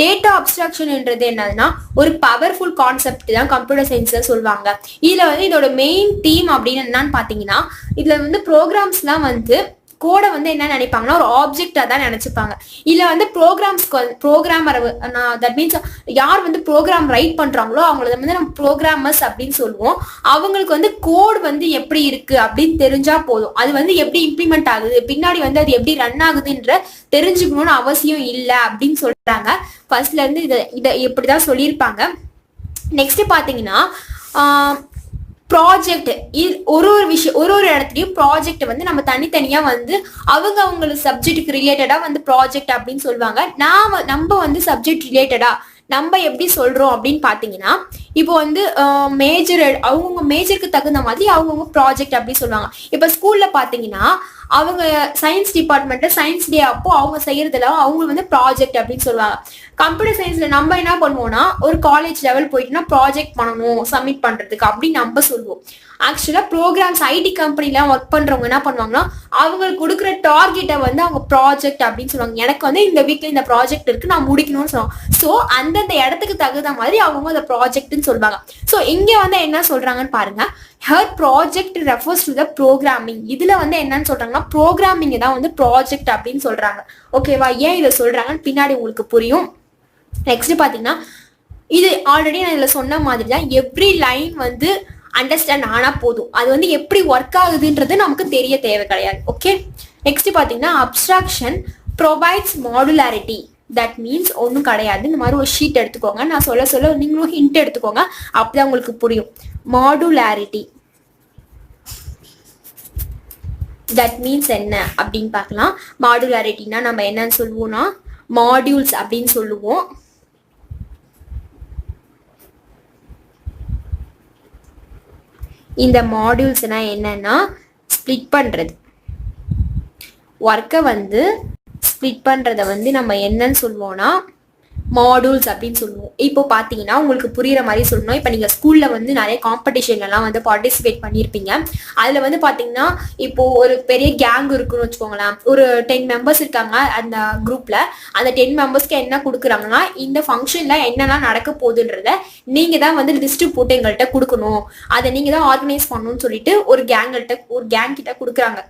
Data அப்ஸ்ட்ராக்ஷன்ன்றது என்னதுன்னா ஒரு powerful concept தான் கம்ப்யூட்டர் சயின்ஸ்ல சொல்லுவாங்க. இதுல வந்து இதோட மெயின் தீம் அப்படின்னு என்னன்னு பாத்தீங்கன்னா, இதுல வந்து ப்ரோக்ராம்ஸ்லாம் வந்து கோடை வந்து என்ன நினைப்பாங்கன்னா ஒரு ஆப்ஜெக்டா தான் நினைச்சுப்பாங்க. இதுல வந்து ப்ரோக்ராமர் தட் மீன்ஸ் யார் வந்து ப்ரோக்ராம் ரைட் பண்றாங்களோ அவங்கள வந்து நம்ம ப்ரோக்ராமர்ஸ் அப்படின்னு சொல்லுவோம். அவங்களுக்கு வந்து கோட் வந்து எப்படி இருக்கு அப்படின்னு தெரிஞ்சா போதும். அது வந்து எப்படி இம்ப்ளிமெண்ட் ஆகுது, பின்னாடி வந்து அது எப்படி ரன் ஆகுதுன்ற தெரிஞ்சுக்கணும்னு அவசியம் இல்லை அப்படின்னு சொல்றாங்க. ஃபர்ஸ்ட்ல இருந்து இதை இப்படிதான் சொல்லியிருப்பாங்க. நெக்ஸ்ட் பாத்தீங்கன்னா ப்ராஜெக்ட், ஒரு விஷயம் ஒரு இடத்துலயும் ப்ராஜெக்ட் வந்து நம்ம தனித்தனியா வந்து அவங்களுக்கு சப்ஜெக்ட்டுக்கு ரிலேட்டடா வந்து ப்ராஜெக்ட் அப்படின்னு சொல்லுவாங்க. நம்ம வந்து சப்ஜெக்ட் ரிலேட்டடா நம்ம எப்படி சொல்றோம் அப்படின்னு பாத்தீங்கன்னா, இப்போ வந்து மேஜர் அவங்க மேஜருக்கு தகுந்த மாதிரி அவங்கவுங்க ப்ராஜெக்ட் அப்படின்னு சொல்லுவாங்க. இப்ப ஸ்கூல்ல பாத்தீங்கன்னா அவங்க சயின்ஸ் டிபார்ட்மெண்ட்ல சயின்ஸ் டே அப்போ அவங்க செய்யறதுல அவங்க வந்து ப்ராஜெக்ட் அப்படின்னு சொல்லுவாங்க. கம்ப்யூட்டர் சயின்ஸ்ல நம்ம என்ன பண்ணுவோம்னா ஒரு காலேஜ் லெவல் போயிட்டுனா ப்ராஜெக்ட் பண்ணணும் சப்மிட் பண்றதுக்கு அப்படின்னு நம்ம சொல்லுவோம். ஆக்சுவலா ப்ரோக்ராம்ஸ் ஐடி கம்பெனிலாம் ஒர்க் பண்றவங்க என்ன பண்ணுவாங்கன்னா அவங்களுக்கு கொடுக்குற டார்கெட்டை வந்து அவங்க ப்ராஜெக்ட் அப்படின்னு சொல்லுவாங்க. எனக்கு வந்து இந்த வீக்ல இந்த ப்ராஜெக்ட் இருக்கு நான் முடிக்கணும்னு சொல்லுவாங்க. ஸோ அந்தந்த இடத்துக்கு தகுந்த மாதிரி அவங்க அந்த ப்ராஜெக்ட்னு சொல்லுவாங்க. ஸோ இங்க வந்து என்ன சொல்றாங்கன்னு பாருங்க, her project refers to the programming. இதுல வந்து என்னன்னு சொல்றாங்கன்னா ப்ரோக்ராமிங் தான் வந்து ப்ராஜெக்ட் அப்படின்னு சொல்றாங்க. ஓகேவா? ஏன் இதை சொல்றாங்கன்னு பின்னாடி உங்களுக்கு புரியும். நெக்ஸ்ட் பாத்தீங்கன்னா இது ஆல்ரெடி நான் இதுல சொன்ன மாதிரி தான் எவ்ரி லைன் வந்து அண்டர்ஸ்டாண்ட் ஆனா போதும். அது வந்து எப்படி ஒர்க் ஆகுதுன்றது நமக்கு தெரிய தேவை கிடையாது. ஓகே, நெக்ஸ்ட் பாத்தீங்கன்னா abstraction provides modularity. That means ஒன்றும் கிடையாது. இந்த மாதிரி ஒரு ஷீட் எடுத்துக்கோங்க, நான் சொல்ல நீங்களும் ஹிண்ட் எடுத்துக்கோங்க, அப்பதான் உங்களுக்கு புரியும். மாடுலாரிட்டி தட் மீன்ஸ் என்ன அப்படின்னு பார்க்கலாம். மாடுலாரிட்டினா நம்ம என்னன்னு சொல்லுவோம்னா மாடியூல்ஸ் அப்படின்னு சொல்லுவோம். இந்த மாடியூல்ஸ்னா என்னன்னா ஸ்ப்ளிட் பண்றது, ஒர்க்கை வந்து ஸ்ப்ளிட் பண்றத வந்து நம்ம என்னன்னு சொல்லுவோம்னா மாடியூல்ஸ் அப்படின்னு சொல்லுவோம். இப்போ பாத்தீங்கன்னா உங்களுக்கு புரியுற மாதிரி சொல்லணும். இப்போ நீங்க ஸ்கூல்ல வந்து நிறைய காம்படிஷன்லாம் வந்து பார்ட்டிசிபேட் பண்ணியிருப்பீங்க. அதுல வந்து பாத்தீங்கன்னா இப்போ ஒரு பெரிய கேங் இருக்குன்னு வச்சுக்கோங்களேன், ஒரு 10 மெம்பர்ஸ் இருக்காங்க அந்த குரூப்ல. அந்த 10 மெம்பர்ஸ்க்கு என்ன கொடுக்குறாங்கன்னா இந்த ஃபங்க்ஷன்ல என்னெல்லாம் நடக்க போகுதுன்றத நீங்க தான் வந்து லிஸ்ட் போட்டு எங்கள்கிட்ட கொடுக்கணும், அதை நீங்க தான் ஆர்கனைஸ் பண்ணணும்னு சொல்லிட்டு ஒரு கேங் கிட்ட கொடுக்குறாங்க.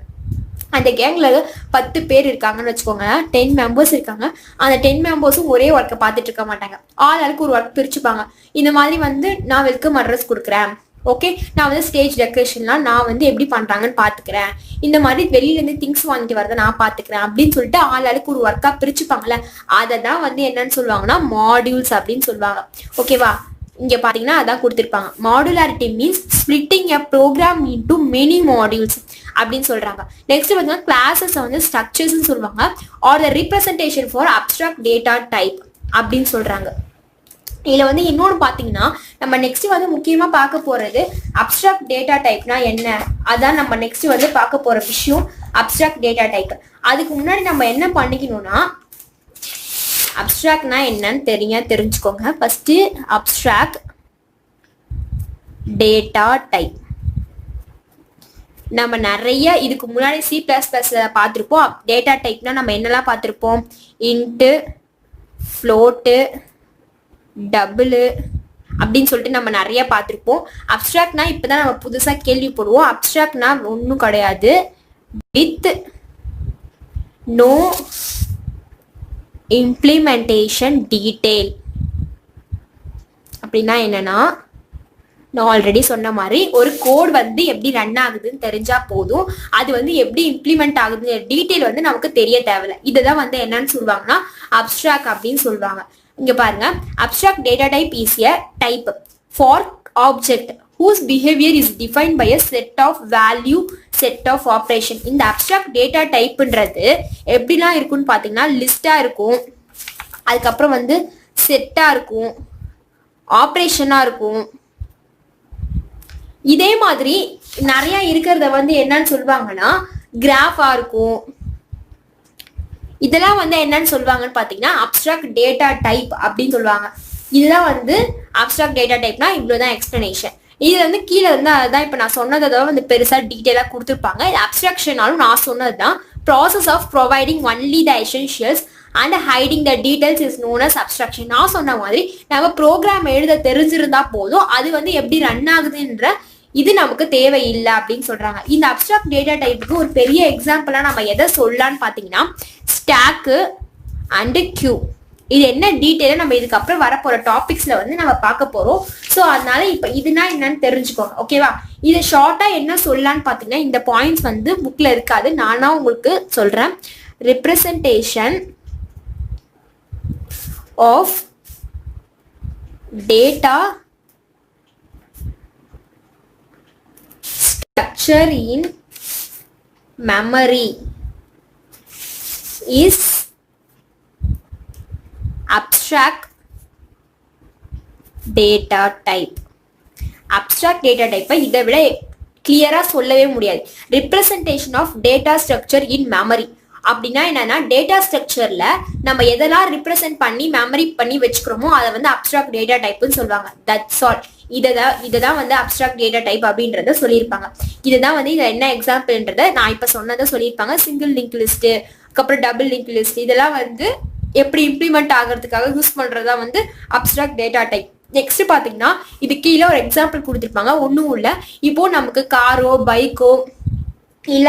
அந்த கேங்ல 10 பேர் இருக்காங்கன்னு வச்சுக்கோங்க, 10 மெம்பர்ஸ் இருக்காங்க. அந்த 10 மெம்பர்ஸும் ஒரே ஒர்க்கை பார்த்துட்டு இருக்க மாட்டாங்க, ஆளுக்கு ஒரு ஒர்க் பிரிச்சுப்பாங்க. இந்த மாதிரி வந்து நான் வெல்கம் அட்ரஸ் கொடுக்குறேன், ஓகே, நான் வந்து ஸ்டேஜ் டெக்கரேஷன்லாம் நான் வந்து எப்படி பண்றாங்கன்னு பாத்துக்கிறேன், இந்த மாதிரி வெளியில இருந்து திங்ஸ் வாங்கிட்டு வரதை நான் பாத்துக்கிறேன் அப்படின்னு சொல்லிட்டு ஆளுக்கு ஒரு ஒர்க்கா பிரிச்சுப்பாங்கல்ல, அதை தான் வந்து என்னன்னு சொல்லுவாங்கன்னா மாடியூல்ஸ் அப்படின்னு சொல்லுவாங்க. ஓகேவா? இங்க பாத்தீங்கன்னா அதான் கொடுத்திருப்பாங்க. Modularity means splitting a program into many modules அப்படின்னு சொல்றாங்க. நெக்ஸ்ட் பாத்தீங்கன்னா கிளாஸஸ் வந்து ஸ்ட்ரக்சர்ஸ் சொல்லுவாங்க, are the representation for abstract data type அப்படின்னு சொல்றாங்க. இதுல வந்து இன்னொன்று பாத்தீங்கன்னா நம்ம நெக்ஸ்ட் வந்து முக்கியமா பார்க்க போறது அப்ஸ்ட்ராக்ட் டேட்டா டைப்னா என்ன, அதான் நம்ம நெக்ஸ்ட் வந்து பார்க்க போற விஷயம் அப்ஸ்ட்ராக்ட் டேட்டா டைப். அதுக்கு முன்னாடி நம்ம என்ன பண்ணிக்கணும்னா அப்ஸ்ட்ராக்ட்னா என்னன்னு தெரிஞ்சுக்கோங்க. ஃபர்ஸ்ட் அப்ஸ்ட்ராக்ட் டேட்டா டைப் நம்ம நிறைய இதுக்கு முன்னாடி C++ல பார்த்துருப்போம். டேட்டா டைப்னா நம்ம என்னெல்லாம் பார்த்துருப்போம், இன்ட்டு, ஃப்ளோட்டு, டபுள் அப்படின்னு சொல்லிட்டு நம்ம நிறைய பார்த்துருப்போம். அப்ஸ்ட்ராக்ட்னா இப்போதான் நம்ம புதுசாக கேள்விப்படுவோம். அப்ஸ்ட்ராக்ட்னா ஒன்றும் கிடையாது, வித் நோ இம்ப்ளிமெண்டேஷன் டீட்டெயில். அப்படின்னா என்னன்னா நான் ஆல்ரெடி சொன்ன மாதிரி ஒரு கோட் வந்து எப்படி ரன் ஆகுதுன்னு தெரிஞ்சா போதும், அது வந்து எப்படி இம்ப்ளிமெண்ட் ஆகுது டீட்டெயில் வந்து நமக்கு தெரிய தேவையில்லை. இதுதான் வந்து என்னன்னு சொல்லுவாங்கன்னா அப்ஸ்ட்ராக்ட் அப்படின்னு சொல்லுவாங்க. இங்க பாருங்க, abstract data type is a type for object whose behavior is defined by a set of value set of operation. இந்த அப்ஸ்ட்ராக்ட் டேட்டா டைப்ன்றது எப்படிலாம் இருக்குன்னு பாத்தீங்கன்னா லிஸ்டா இருக்கும், அதுக்கப்புறம் வந்து செட்டா இருக்கும், ஆப்ரேஷனா இருக்கும், இதே மாதிரி நிறைய இருக்கிறத வந்து என்னன்னு சொல்லுவாங்கன்னா கிராஃபா இருக்கும். இதெல்லாம் வந்து என்னன்னு சொல்லுவாங்கன்னு பாத்தீங்கன்னா அப்ஸ்ட்ராக்ட் டேட்டா டைப் அப்படின்னு சொல்லுவாங்க. இதுதான் வந்து அப்ஸ்ட்ராக்ட் டேட்டா டைப்னா இவ்வளவுதான் எக்ஸ்பிளனேஷன். இது வந்து கீழே வந்து அதான் இப்போ நான் சொன்னதை வந்து பெருசா டீட்டெயிலாக கொடுத்துருப்பாங்க. இது அப்ஸ்ட்ராக்ஷனாலும் நான் சொன்னதுதான் process of providing only the essentials and hiding the details is known as abstraction. நான் சொன்ன மாதிரி நம்ம ப்ரோக்ராம் எழுத தெரிஞ்சிருந்தா போதும், அது வந்து எப்படி ரன் ஆகுதுன்ற இது நமக்கு தேவையில்லை அப்படின்னு சொல்றாங்க. இந்த அப்ஸ்ட்ராக்ட் டேட்டா டைப்புக்கு ஒரு பெரிய எக்ஸாம்பிளா நம்ம எதை சொல்லலாம்னு பாத்தீங்கன்னா ஸ்டாக்கு அண்ட் கியூ. இது என்ன டீட்டெயிலாக நம்ம இதுக்கப்புறம் வரப்போற டாபிக்ஸ்ல வந்து நம்ம பார்க்க போறோம். ஸோ அதனால இப்போ இதுனா என்னன்னு தெரிஞ்சுக்கோங்க. ஓகேவா? இதை ஷார்ட்டா என்ன சொல்லலான்னு பார்த்தீங்கன்னா இந்த பாயிண்ட்ஸ் வந்து புக்ல இருக்காது, நானா உங்களுக்கு சொல்றேன். Representation of data structure in memory is abstract data type. abstract data type இதை விட கிளியரா சொல்லவே முடியாது. representation of data structure in memory அப்படின்னா என்னன்னா டேட்டா ஸ்ட்ரக்சர்ல நம்ம எதெல்லாம் ரிப்ரசென்ட் பண்ணி மெமரி பண்ணி வச்சுக்கிறோமோ அதை வந்து அப்ஸ்ட்ராக்ட் டேட்டா டைப்னு சொல்லுவாங்க. That's all. இதைதான் வந்து அப்ஸ்ட்ராக்ட் டேட்டா டைப் அப்படின்றத சொல்லியிருப்பாங்க. இதுதான் வந்து இதுல என்ன எக்ஸாம்பிள்ன்றத நான் இப்ப சொன்னதை சொல்லியிருப்பாங்க. சிங்கிள் லிங்க் லிஸ்ட், அதுக்கப்புறம் டபுள் லிங்க் லிஸ்ட், இதெல்லாம் வந்து எப்படி இம்ப்ளிமெண்ட் ஆகிறதுக்காக யூஸ் பண்றதா வந்து அப்ஸ்ட்ராக்ட் டேட்டா டைப். நெக்ஸ்ட் பாத்தீங்கன்னா இது கீழே ஒரு எக்ஸாம்பிள் கொடுத்துருப்பாங்க. ஒன்றும் இல்லை, இப்போ நமக்கு காரோ பைக்கோ இல்ல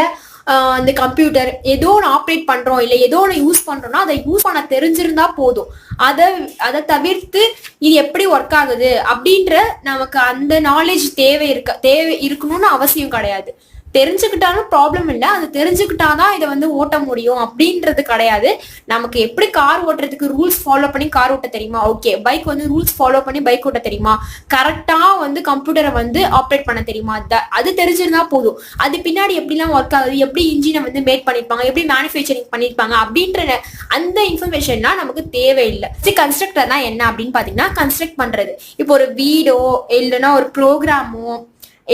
அந்த கம்ப்யூட்டர் ஏதோ ஒன்று ஆப்ரேட் பண்றோம், இல்லை ஏதோ ஒன்று யூஸ் பண்றோம்னா அதை யூஸ் பண்ண தெரிஞ்சிருந்தா போதும். அதை தவிர்த்து இது எப்படி ஒர்க் ஆகுது அப்படின்ற நமக்கு அந்த நாலேஜ் தேவை இருக்கணும்னு அவசியம் கிடையாது. தெரிஞ்சுக்கிட்டாலும் ப்ராப்ளம் இல்லை, அது தெரிஞ்சுக்கிட்டாதான் இதை வந்து ஓட்ட முடியும் அப்படின்றது கிடையாது. நமக்கு எப்படி கார் ஓட்டுறதுக்கு ரூல்ஸ் ஃபாலோ பண்ணி கார் ஓட்ட தெரியுமா? ஓகே. பைக் வந்து ரூல்ஸ் ஃபாலோ பண்ணி பைக் ஓட்ட தெரியுமா? கரெக்டா வந்து கம்ப்யூட்டரை வந்து ஆப்ரேட் பண்ண தெரியுமா? அது தெரிஞ்சிருந்தா போதும். அது பின்னாடி எப்படிலாம் ஒர்க் ஆகுது, எப்படி இன்ஜினை வந்து மேக் பண்ணிருப்பாங்க, எப்படி மேனுஃபேக்சரிங் பண்ணிருப்பாங்க அப்படின்ற அந்த இன்ஃபர்மேஷன்லாம் நமக்கு தேவையில்லை. கன்ஸ்ட்ரக்டர்னா என்ன அப்படின்னு பாத்தீங்கன்னா கன்ஸ்ட்ரக்ட் பண்றது. இப்போ ஒரு வீடோ இல்லைன்னா ஒரு ப்ரோக்ராமோ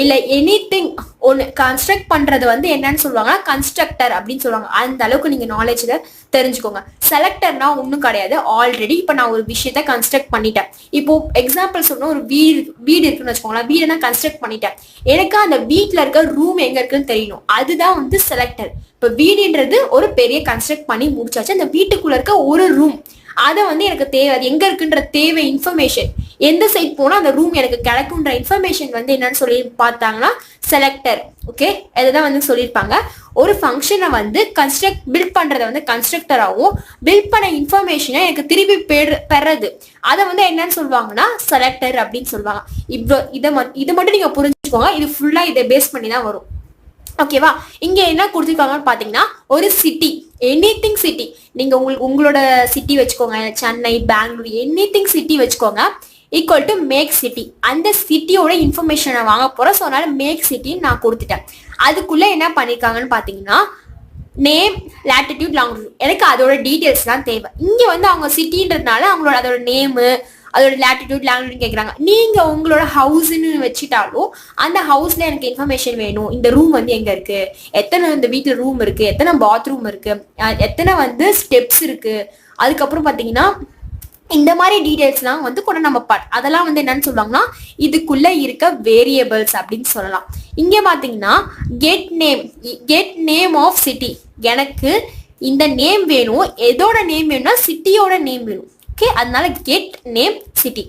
இல்ல எனிதிங் ஒன்னு கன்ஸ்ட்ரக்ட் பண்றது வந்து என்னன்னு சொல்லுவாங்கன்னா கன்ஸ்ட்ரக்டர் அப்படின்னு சொல்லுவாங்க. அந்த அளவுக்கு நீங்க நாலேஜ்ல தெரிஞ்சுக்கோங்க. செலக்டர்னா ஒன்றும் கிடையாது. ஆல்ரெடி இப்ப நான் ஒரு விஷயத்த கன்ஸ்ட்ரக்ட் பண்ணிட்டேன். இப்போ எக்ஸாம்பிள் சொன்னா ஒரு வீடு இருக்குன்னு வச்சுக்கோங்களேன். வீடு நான் கன்ஸ்ட்ரக்ட் பண்ணிட்டேன், எனக்கு அந்த வீட்டுல இருக்க ரூம் எங்க இருக்குன்னு தெரியணும். அதுதான் வந்து செலக்டர். இப்ப வீடுன்றது ஒரு பெரிய கன்ஸ்ட்ரக்ட் பண்ணி முடிச்சாச்சு, அந்த வீட்டுக்குள்ள இருக்க ஒரு ரூம் அதை வந்து எனக்கு தேவை, அது எங்க இருக்குன்ற தேவை இன்ஃபர்மேஷன், எந்த சைட் போனா அந்த ரூம் எனக்கு கிடைக்கும்ன்ற இன்ஃபர்மேஷன் வந்து என்னன்னு சொல்லி பார்த்தாங்கன்னா செலக்டர். ஓகே, அதுதான் வந்து சொல்லியிருப்பாங்க. ஒரு ஃபங்க்ஷனை வந்து பில்ட் பண்றதை வந்து கன்ஸ்ட்ரக்டராகவும் பில்ட் பண்ண இன்ஃபர்மேஷனை எனக்கு திருப்பி பெறது அதை வந்து என்னன்னு சொல்லுவாங்கன்னா செலக்டர் அப்படின்னு சொல்லுவாங்க. இதை மட்டும் நீங்க புரிஞ்சுக்கோங்க. இது ஃபுல்லா இதை பேஸ் பண்ணி தான் வரும். ஓகேவா? இங்க என்ன கொடுத்துருக்காங்கன்னு பாத்தீங்கன்னா ஒரு சிட்டி, எனிதிங் சிட்டி, நீங்க உங்களோட சிட்டி வச்சுக்கோங்க, சென்னை, பெங்களூர், எனிதிங் சிட்டி வச்சுக்கோங்க, ஈக்குவல் டு மேக் சிட்டி. அந்த சிட்டியோட இன்ஃபர்மேஷனை வாங்க போறோம். ஸோ அதனால மேக் சிட்டின்னு நான் கொடுத்துட்டேன். அதுக்குள்ள என்ன பண்ணிருக்காங்கன்னு பாத்தீங்கன்னா நேம், லாட்டிடியூட், லாங்கிடியூட், எனக்கு அதோட டீடைல்ஸ் தான் தேவை. இங்க வந்து அவங்க சிட்டின்றதுனால அவங்களோட அதோட நேமு, அதோட லாட்டிடியூட், லாங்கிடியூட் கேட்குறாங்க. நீங்க உங்களோட ஹவுஸ்ன்னு வச்சுட்டாலும் அந்த ஹவுஸ்ல எனக்கு இன்ஃபர்மேஷன் வேணும். இந்த ரூம் வந்து எங்க இருக்கு, எத்தனை இந்த வீட்டுல ரூம் இருக்கு, எத்தனை பாத்ரூம் இருக்கு, எத்தனை வந்து ஸ்டெப்ஸ் இருக்கு, அதுக்கப்புறம் பாத்தீங்கன்னா இந்த மாதிரி டீடைல்ஸ்லாம் வந்து கூட நம்ம அதெல்லாம் வந்து என்னன்னு சொல்லுவாங்கன்னா இதுக்குள்ள இருக்க வேரியபிள்ஸ் அப்படின்னு சொல்லலாம். இங்க பாத்தீங்கன்னா கெட் நேம் ஆஃப் சிட்டி, எனக்கு இந்த நேம் வேணும். எதோட நேம் வேணும்னா சிட்டியோட நேம் வேணும். ஓகே, அதனால get name city.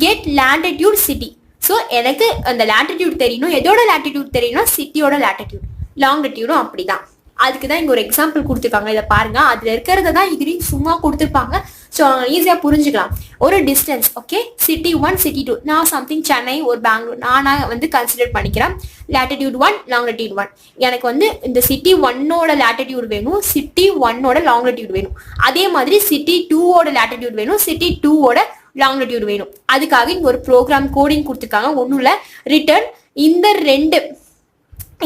Get latitude city, so எனக்கு அந்த லாட்டிடியூட் தெரியணும். எதோட லாட்டிடியூட் தெரியணும்னா சிட்டியோட லாட்டிடியூட். லாங்கிடியூடும் அப்படிதான். அதுக்கு தான் இங்க ஒரு எக்ஸாம்பிள் கொடுத்துருக்காங்க. இதை பாருங்க, அதுல இருக்கிறத தான் இதுலையும் சும்மா கொடுத்துருப்பாங்க. ஸோ ஈஸியா புரிஞ்சுக்கலாம். ஒரு டிஸ்டன்ஸ், ஓகே, சிட்டி 1, சிட்டி 2, நான் சம்திங் சென்னை ஒரு பெங்களூர் நானா வந்து கன்சிடர் பண்ணிக்கிறேன். லாட்டிடியூட் 1, லாங்கிடியூட் 1, எனக்கு வந்து இந்த சிட்டி 1ஓட லாட்டிடியூட் வேணும், சிட்டி 1ஓட லாங்கிடியூட் வேணும். அதே மாதிரி சிட்டி 2ஓட லாட்டிடியூட் வேணும், சிட்டி 2ஓட லாங்கிடியூட் வேணும். அதுக்காக இங்க ஒரு ப்ரோக்ராம் கோடிங் கொடுத்துருக்காங்க. ஒன்றும் இல்லை, ரிட்டர்ன் இந்த ரெண்டு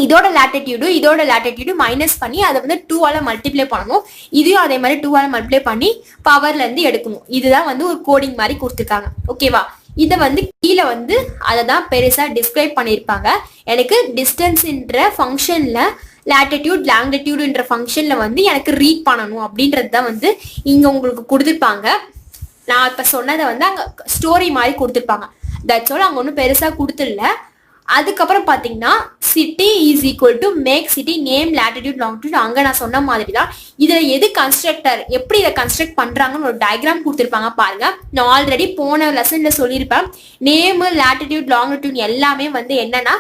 இதோட லாட்டிடியூடு மைனஸ் பண்ணி அதை வந்து 2ஆல மல்டிப்ளை பண்ணணும். இதையும் அதே மாதிரி 2ஆல மல்டிப்ளை பண்ணி பவர்ல இருந்து எடுக்கணும். இதுதான் வந்து ஒரு கோடிங் மாதிரி கொடுத்துருக்காங்க. ஓகேவா? இதை வந்து கீழே வந்து அதை தான் பெருசா டிஸ்கிரைப் பண்ணியிருப்பாங்க. எனக்கு டிஸ்டன்ஸ்ன்ற ஃபங்க்ஷன்ல லாட்டிடியூட், லாங்கிடியூடுன்ற ஃபங்க்ஷன்ல வந்து எனக்கு ரீட் பண்ணணும் அப்படின்றது தான் வந்து இங்க உங்களுக்கு கொடுத்துருப்பாங்க. நான் இப்ப சொன்னதை வந்து அங்க ஸ்டோரி மாதிரி கொடுத்துருப்பாங்க. That's all. அங்க ஒன்றும் பெருசா கொடுத்துடல. அதுக்கப்புறம் பாத்தீங்கன்னா city is equal to make city name latitude longitude. அங்க நான் சொன்ன மாதிரி தான் இதுல எது கன்ஸ்ட்ரக்டர், எப்படி இதை கன்ஸ்ட்ரக்ட் பண்றாங்கன்னு ஒரு டயக்ராம் கொடுத்துருப்பாங்க பாருங்க. நான் ஆல்ரெடி போன லெசன்ல சொல்லியிருப்பேன். நேம் லேட்டிடியூட் லாங்கிடியூட் எல்லாமே வந்து என்னன்னா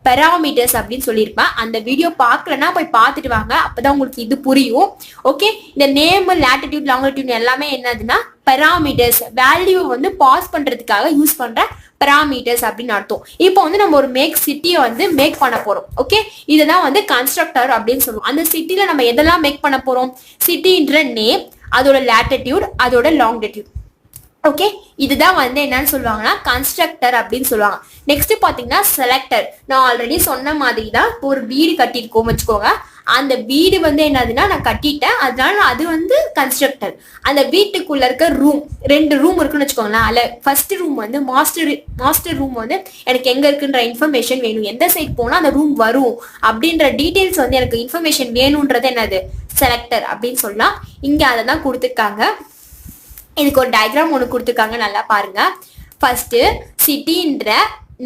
பெராமீட்டர்ஸ் அப்படின்னு சொல்லியிருப்பேன். அந்த வீடியோ பார்க்கலன்னா போய் பார்த்துட்டு வாங்க, அப்பதான் உங்களுக்கு இது புரியும். ஓகே, இந்த நேம் லேட்டிடியூட் லாங்கிடியூட் எல்லாமே என்னதுன்னா பெராமீட்டர்ஸ், வேல்யூ வந்து பாஸ் பண்றதுக்காக யூஸ் பண்ற பெராமீட்டர்ஸ் அப்படின்னு அர்த்தம். இப்போ வந்து நம்ம ஒரு மேக் சிட்டியை வந்து மேக் பண்ண போறோம். ஓகே, இதுதான் வந்து கன்ஸ்ட்ரக்டர் அப்படின்னு சொல்லுவோம். அந்த சிட்டில நம்ம எதெல்லாம் மேக் பண்ண போறோம்? சிட்டின்ற நேம், அதோட லேட்டிடியூட், அதோட லாங்கிடியூட். ஓகே, இதுதான் வந்து என்னன்னு சொல்லுவாங்கன்னா கன்ஸ்ட்ரக்டர் அப்படின்னு சொல்லுவாங்க. நெக்ஸ்ட் பாத்தீங்கன்னா செலக்டர். நான் ஆல்ரெடி சொன்ன மாதிரி தான் ஒரு வீடு கட்டியிருக்கோம் வச்சுக்கோங்க. அந்த வீடு வந்து என்னதுன்னா நான் கட்டிட்டேன், அதனால அது வந்து கன்ஸ்ட்ரக்டர். அந்த வீட்டுக்குள்ள இருக்க ரூம், 2 ரூம் இருக்குன்னு வச்சுக்கோங்களேன். அதுல ஃபர்ஸ்ட் ரூம் வந்து மாஸ்டர் ரூம் வந்து எனக்கு எங்க இருக்குன்ற இன்ஃபர்மேஷன் வேணும், எந்த சைட் போனா அந்த ரூம் வரும் அப்படின்ற டீடைல்ஸ் வந்து எனக்கு இன்ஃபர்மேஷன் வேணும்ன்றது என்னது செலக்டர் அப்படின்னு சொல்லலாம். இங்க அதை தான் கொடுத்துருக்காங்க. இதுக்கு ஒரு டயக்ராம் ஒன்று கொடுத்துருக்காங்க, நல்லா பாருங்க. ஃபர்ஸ்ட் சிட்டின்ற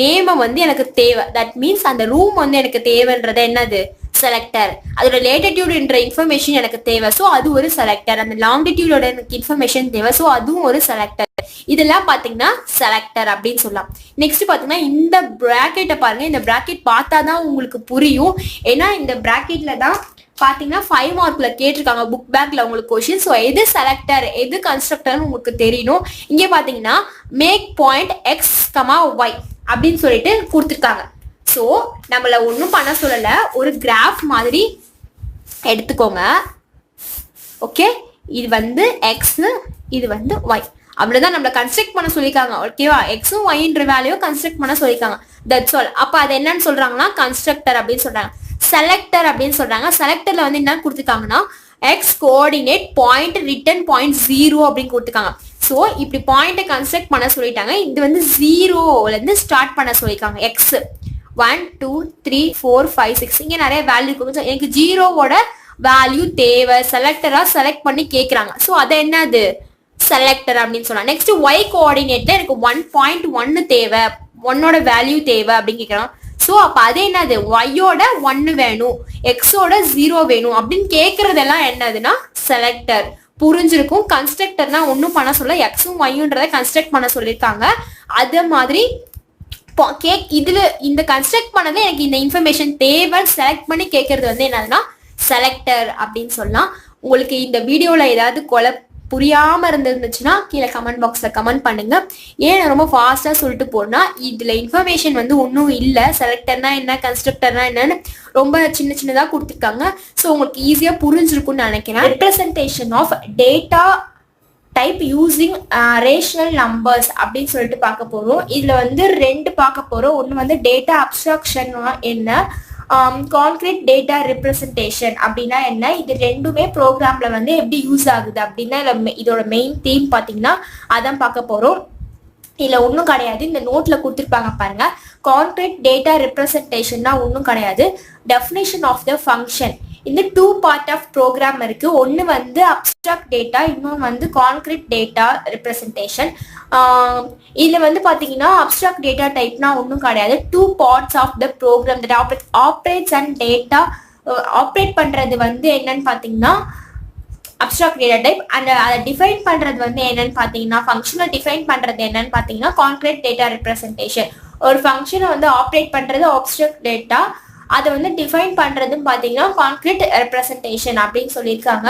நேமை வந்து எனக்கு தேவை, தட் மீன்ஸ் அந்த ரூம் வந்து எனக்கு தேவைன்றது என்னது செலக்டர். அதோட லேட்டிடியூட்ன்ற இன்ஃபர்மேஷன் எனக்கு தேவை, ஸோ அது ஒரு செலக்டர். அந்த லாங்கிடியூடோட எனக்கு இன்ஃபர்மேஷன் தேவை, ஸோ அதுவும் ஒரு செலக்டர். இதெல்லாம் பாத்தீங்கன்னா செலக்டர் அப்படின்னு சொல்லலாம். நெக்ஸ்ட் பாத்தீங்கன்னா இந்த பிராக்கெட்டை பாருங்க. இந்த பிராக்கெட் பார்த்தாதான் உங்களுக்கு புரியும், ஏன்னா இந்த பிராக்கெட்ல தான் பாத்தீங்கன்னா 5 மார்க்ல கேட்டிருக்காங்க புக் பேக்ல உங்களுக்கு கொஸ்டின். ஸோ எது செலக்டர் எது கன்ஸ்ட்ரக்டர்னு உங்களுக்கு தெரியணும். இங்க பாத்தீங்கன்னா make point X comma Y அப்படின்னு சொல்லிட்டு கொடுத்துருக்காங்க. ஸோ நம்மள ஒன்றும் பண்ண சொல்லல, ஒரு கிராஃப் மாதிரி எடுத்துக்கோங்க. ஓகே, இது வந்து எக்ஸ், இது வந்து ஒய், அப்படிதான் நம்மள கன்ஸ்ட்ரக்ட் பண்ண சொல்லியிருக்காங்க. ஓகேவா, எக்ஸும் ஒய்ன்ற வேல்யூ கன்ஸ்ட்ரக்ட் பண்ண சொல்லியிருக்காங்க. That's all. அப்ப அது என்னன்னு சொல்றாங்கன்னா கன்ஸ்ட்ரக்டர் அப்படின்னு சொல்றாங்க. செலக்டர் அப்படின்னு சொல்றாங்க. செலக்டர்ல வந்து என்ன கொடுத்துருக்காங்கன்னா X coordinate point return point 0 அப்படின்னு கொடுத்துருக்காங்க. ஸோ இப்படி பாயிண்ட்டை கன்ஸ்ட்ரக்ட் பண்ண சொல்லிட்டாங்க. இது வந்து 0ல இருந்து ஸ்டார்ட் பண்ண சொல்லியிருக்காங்க. எக்ஸ் 1 2 3 4 5 6 இங்க நிறைய வேல்யூ இருக்கு. எனக்கு 0வோட வேல்யூ தேவை, செலக்டரா செலக்ட் பண்ணி கேட்கறாங்க. ஸோ அதை என்னது செலக்டர் அப்படின்னு சொல்லலாம். நெக்ஸ்ட் ஒய் கோஆர்டினேட்ல எனக்கு 1.1 தேவை, 1ஓட வேல்யூ தேவை அப்படின்னு கேட்கறாங்க. ஸோ அப்போ அது என்னது ஒய்யோட 1 வேணும், எக்ஸோட 0 வேணும் அப்படின்னு கேட்கறதெல்லாம் என்னதுன்னா செலக்டர். புரிஞ்சிருக்கும். கன்ஸ்ட்ரக்டர்னா ஒன்றும் பண்ண சொல்ல, எக்ஸும் ஒய்ன்றதை கன்ஸ்ட்ரக்ட் பண்ண சொல்லியிருக்காங்க. அதே மாதிரி இதுல இந்த கன்ஸ்ட்ரக்ட் பண்ணது எனக்கு இந்த இன்ஃபர்மேஷன் தேவை செலக்ட் பண்ணி கேட்கறது வந்து என்னதுன்னா செலக்டர் அப்படின்னு சொல்லலாம். உங்களுக்கு இந்த வீடியோல ஏதாவது புரியாம இருந்துச்சுன்னா கீழே கமெண்ட் பாக்ஸ்ல கமெண்ட் பண்ணுங்க. ஏன் ரொம்ப ஃபாஸ்டா சொல்லிட்டு போனா இதுல இன்ஃபர்மேஷன் வந்து ஒன்றும் இல்லை. செலக்டர்னா என்ன, கன்ஸ்ட்ரக்டர்னா என்னன்னு ரொம்ப சின்னதா கொடுத்துருக்காங்க. ஸோ உங்களுக்கு ஈஸியா புரிஞ்சிருக்கும்னு நினைக்கிறேன். Representation of data type using rational numbers அப்படின்னு சொல்லிட்டு பார்க்க போறோம். இதுல வந்து 2 பார்க்க போறோம். ஒன்று வந்து டேட்டா அப்ஸ்ட்ராக்ஷன் என்ன, கான்கிரீட் டேட்டா ரெப்ரசன்டேஷன் அப்படின்னா என்ன, இது ரெண்டுமே ப்ரோக்ராம்ல வந்து எப்படி யூஸ் ஆகுது அப்படின்னா இதோட மெயின் தீம் பார்த்தீங்கன்னா அதான் பார்க்க போறோம். இதுல ஒன்றும் கிடையாது, இந்த நோட்ல கொடுத்துருப்பாங்க பாருங்க. கான்கிரீட் டேட்டா ரெப்ரசன்டேஷன்னா ஒன்றும் கிடையாது, டெஃபினேஷன் ஆஃப் த ஃபங்க்ஷன். இந்த 2 பார்ட் ஆஃப் ப்ரோக்ராம் இருக்கு. ஒன்று வந்து அப்ஸ்ட்ராக்ட் டேட்டா, இன்னொன்று வந்து கான்கிரீட் டேட்டா ரெப்ரசன்டேஷன். இதுல வந்து பாத்தீங்கன்னா அப்ஸ்ட்ராக்ட் டேட்டா டைப்னா ஒன்றும் கிடையாது, 2 parts of the program that operates and data. Operate பண்றது வந்து என்னன்னு பாத்தீங்கன்னா அப்ஸ்ட்ராக்ட் டேட்டா டைப், அண்ட் அதை டிஃபைன் பண்றது வந்து என்னன்னு பாத்தீங்கன்னா ஃபங்க்ஷனை டிஃபைன் பண்றது என்னன்னு பாத்தீங்கன்னா கான்கிரீட் டேட்டா ரெப்ரசன்டேஷன். ஒரு ஃபங்க்ஷனை வந்து ஆப்ரேட் பண்றது அப்ஸ்ட்ராக்ட் டேட்டா, அதை வந்து டிஃபைன் பண்றதுன்னு பாத்தீங்கன்னா கான்கிரீட் ரெப்ரசன்டேஷன் அப்படின்னு சொல்லியிருக்காங்க.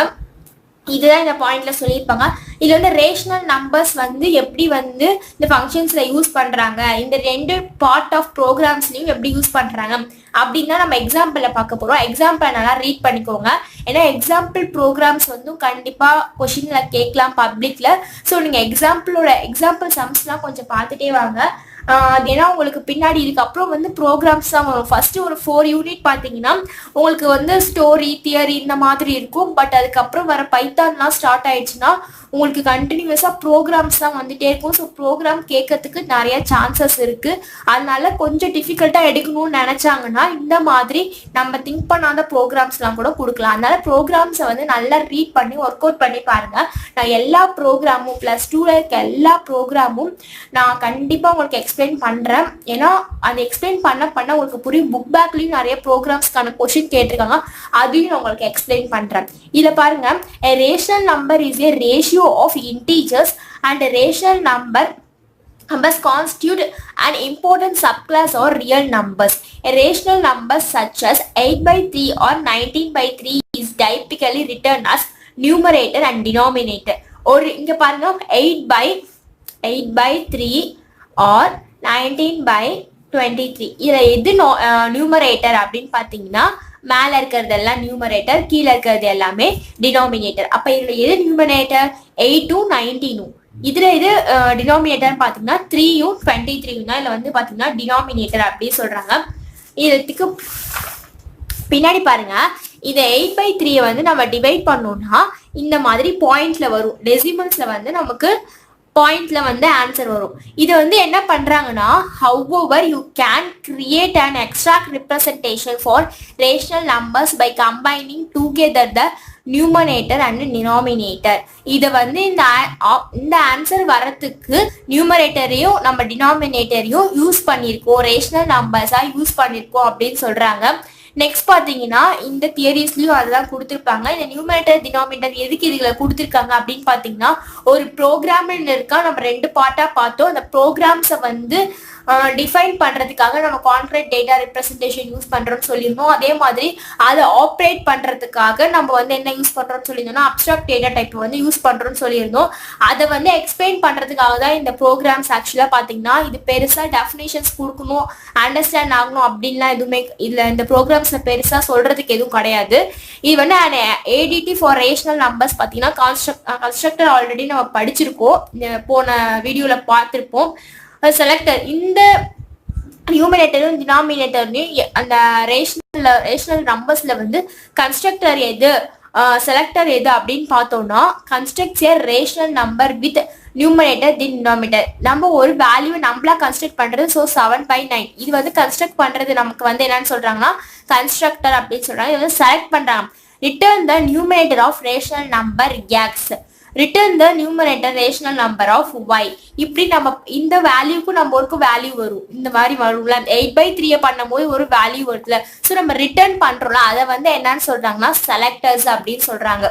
இதுதான் இந்த பாயிண்ட்ல சொல்லியிருப்பாங்க. இதுல வந்து ரேஷனல் நம்பர்ஸ் வந்து எப்படி வந்து இந்த ஃபங்க்ஷன்ஸ்ல யூஸ் பண்றாங்க, இந்த 2 பார்ட் ஆஃப் ப்ரோக்ராம்ஸ்லயும் எப்படி யூஸ் பண்றாங்க அப்படின்னா நம்ம எக்ஸாம்பிள பார்க்க போறோம். எக்ஸாம்பிள் நல்லா ரீட் பண்ணிக்கோங்க, ஏன்னா எக்ஸாம்பிள் ப்ரோக்ராம்ஸ் வந்து கண்டிப்பா கொஸ்டின்ல கேட்கலாம் பப்ளிக்ல. ஸோ நீங்க எக்ஸாம்பிள் சம்ஸ்லாம் கொஞ்சம் பார்த்துட்டே வாங்க. ஏன்னா உங்களுக்கு பின்னாடி இதுக்கப்புறம் வந்து ப்ரோக்ராம்ஸ் தான் வரும். ஃபர்ஸ்ட் ஒரு 4 யூனிட் பார்த்தீங்கன்னா உங்களுக்கு வந்து ஸ்டோரி தியரி இந்த மாதிரி இருக்கும். பட் அதுக்கப்புறம் வர பைத்தான்லாம் ஸ்டார்ட் ஆயிடுச்சுன்னா உங்களுக்கு கண்டினியூஸா ப்ரோக்ராம்ஸ் தான் வந்துட்டே இருக்கும். ஸோ ப்ரோக்ராம் கேட்கறதுக்கு நிறைய சான்சஸ் இருக்கு. அதனால கொஞ்சம் டிஃபிகல்ட்டா எடுக்கணும்னு நினைச்சாங்கன்னா இந்த மாதிரி நம்ம திங்க் பண்ணாத ப்ரோக்ராம்ஸ்லாம் கூட கொடுக்கலாம். அதனால ப்ரோக்ராம்ஸை வந்து நல்லா ரீட் பண்ணி ஒர்க் அவுட் பண்ணி பாருங்க. நான் எல்லா ப்ரோக்ராமும் +2ல இருக்க எல்லா ப்ரோக்ராமும் நான் கண்டிப்பா உங்களுக்கு எக்ஸ்பிளைன் பண்றேன். ஏன்னா அதை எக்ஸ்பிளைன் பண்ண உங்களுக்கு புரியும். புக் பேக்லயும் நிறைய ப்ரோக்ராம்ஸ்க்கான கொஸ்டின் கேட்டிருக்காங்க, அதையும் நான் உங்களுக்கு எக்ஸ்பிளைன் பண்றேன். இதுல பாருங்க, a rational number is a ratio of integers and a rational numbers constitute an important subclass or real numbers. A rational number such as 8/3 or 19/3 is typically written as numerator and denominator. Or இங்க பாருங்க, 8/3 or 19/23 இதுல எது numerator அப்படின்னு பாத்தீங்கன்னா மேல இருக்கிறது எல்லாம் numerator, கீழே இருக்கிறது எல்லாமே டினாமினேட்டர். அப்ப இதுல எது நியூமரேட்டர்? 8ம் 19ம். இதுல இது டினாமினேட்டர் பாத்தீங்கன்னா 3யும் 23யும் தான். இதுல வந்து பாத்தீங்கன்னா டினாமினேட்டர் அப்படி சொல்றாங்க. இதுக்கு பின்னாடி பாருங்க, இதை 8/3 வந்து நம்ம டிவைட் பண்ணோம்னா இந்த மாதிரி பாயிண்ட்ல வரும். டெசிமல்ஸ்ல வந்து நமக்கு பாயிண்ட்ல வந்து ஆன்சர் வரும். இது வந்து என்ன பண்றாங்கன்னா, however you can create an abstract representation for rational numbers by combining together the numerator and denominator. இது வந்து இந்த ஆன்சர் வரத்துக்கு நியூமரேட்டரையும் நம்ம டினாமினேட்டரையும் யூஸ் பண்ணியிருக்கோம், ரேஷனல் நம்பர்ஸா யூஸ் பண்ணியிருக்கோம் அப்படின்னு சொல்றாங்க. நெக்ஸ்ட் பாத்தீங்கன்னா இந்த தியரிஸ்லயும் அதெல்லாம் கொடுத்துருப்பாங்க. இந்த நியூமரேட்டர் டினாமினேட்டர் எதுக்கு இதுல கொடுத்துருக்காங்க அப்படின்னு பாத்தீங்கன்னா, ஒரு ப்ரோக்ராம் இருக்கா, நம்ம 2 பார்ட்டா பார்த்தோம். அந்த ப்ரோக்ராம்ஸை வந்து டிஃபைன் பண்றதுக்காக நம்ம கான்கிரீட் டேட்டா ரெப்ரசன்டேஷன் யூஸ் பண்றோம்னு சொல்லியிருந்தோம். அதே மாதிரி அதை ஆப்ரேட் பண்றதுக்காக நம்ம வந்து என்ன யூஸ் பண்றோம்னு சொல்லியிருந்தோம்னா அப்ஸ்ட்ராக்ட் டேட்டா டைப் வந்து யூஸ் பண்றோம்னு சொல்லியிருந்தோம். அதை வந்து எக்ஸ்பிளைன் பண்றதுக்காக தான் இந்த ப்ரோக்ராம்ஸ். ஆக்சுவலா பாத்தீங்கன்னா இது பெருசா டெஃபினேஷன்ஸ் கொடுக்கணும், அண்டர்ஸ்டாண்ட் ஆகணும் அப்படின்லாம் எதுவுமே இதுல இந்த ப்ரோக்ராம்ஸ்ல பெருசா சொல்றதுக்கு எதுவும் கிடையாது. இது வந்து ADT ஃபார் ரேஷனல் நம்பர்ஸ் பாத்தீங்கன்னா கன்ஸ்ட்ரக்டர் ஆல்ரெடி நம்ம படிச்சிருக்கோம், போன வீடியோல பார்த்திருப்போம். செலக்டர் இந்த நியூமரேட்டரும் டினாமினேட்டர்லையும் அந்த ரேஷனல் நம்பர்ஸ்ல வந்து கன்ஸ்ட்ரக்டர் எது செலக்டர் எது அப்படின்னு பார்த்தோம்னா, constructs A rational number with numerator denominator. நம்ம ஒரு வேல்யூ நம்மளா கன்ஸ்ட்ரக்ட் பண்றது. ஸோ 7/9 இது வந்து கன்ஸ்ட்ரக்ட் பண்றது நமக்கு வந்து என்னன்னு சொல்றாங்கன்னா கன்ஸ்ட்ரக்டர் அப்படின்னு சொல்றாங்க. இது வந்து செலக்ட் பண்றாங்க. Return the numerator of rational number X, return the numerator rational number of Y. இப்படி நம்ம இந்த வேல்யூக்கும் நம்ம ஒரு வேல்யூ வரும், இந்த மாதிரி வரும்ல. 8/3 பண்ணும் போது ஒரு வேல்யூ வருதுல, ஸோ நம்ம ரிட்டர்ன் பண்றோம்ல, அதை வந்து என்னன்னு சொல்றாங்கன்னா செலக்டர்ஸ் அப்படின்னு சொல்றாங்க.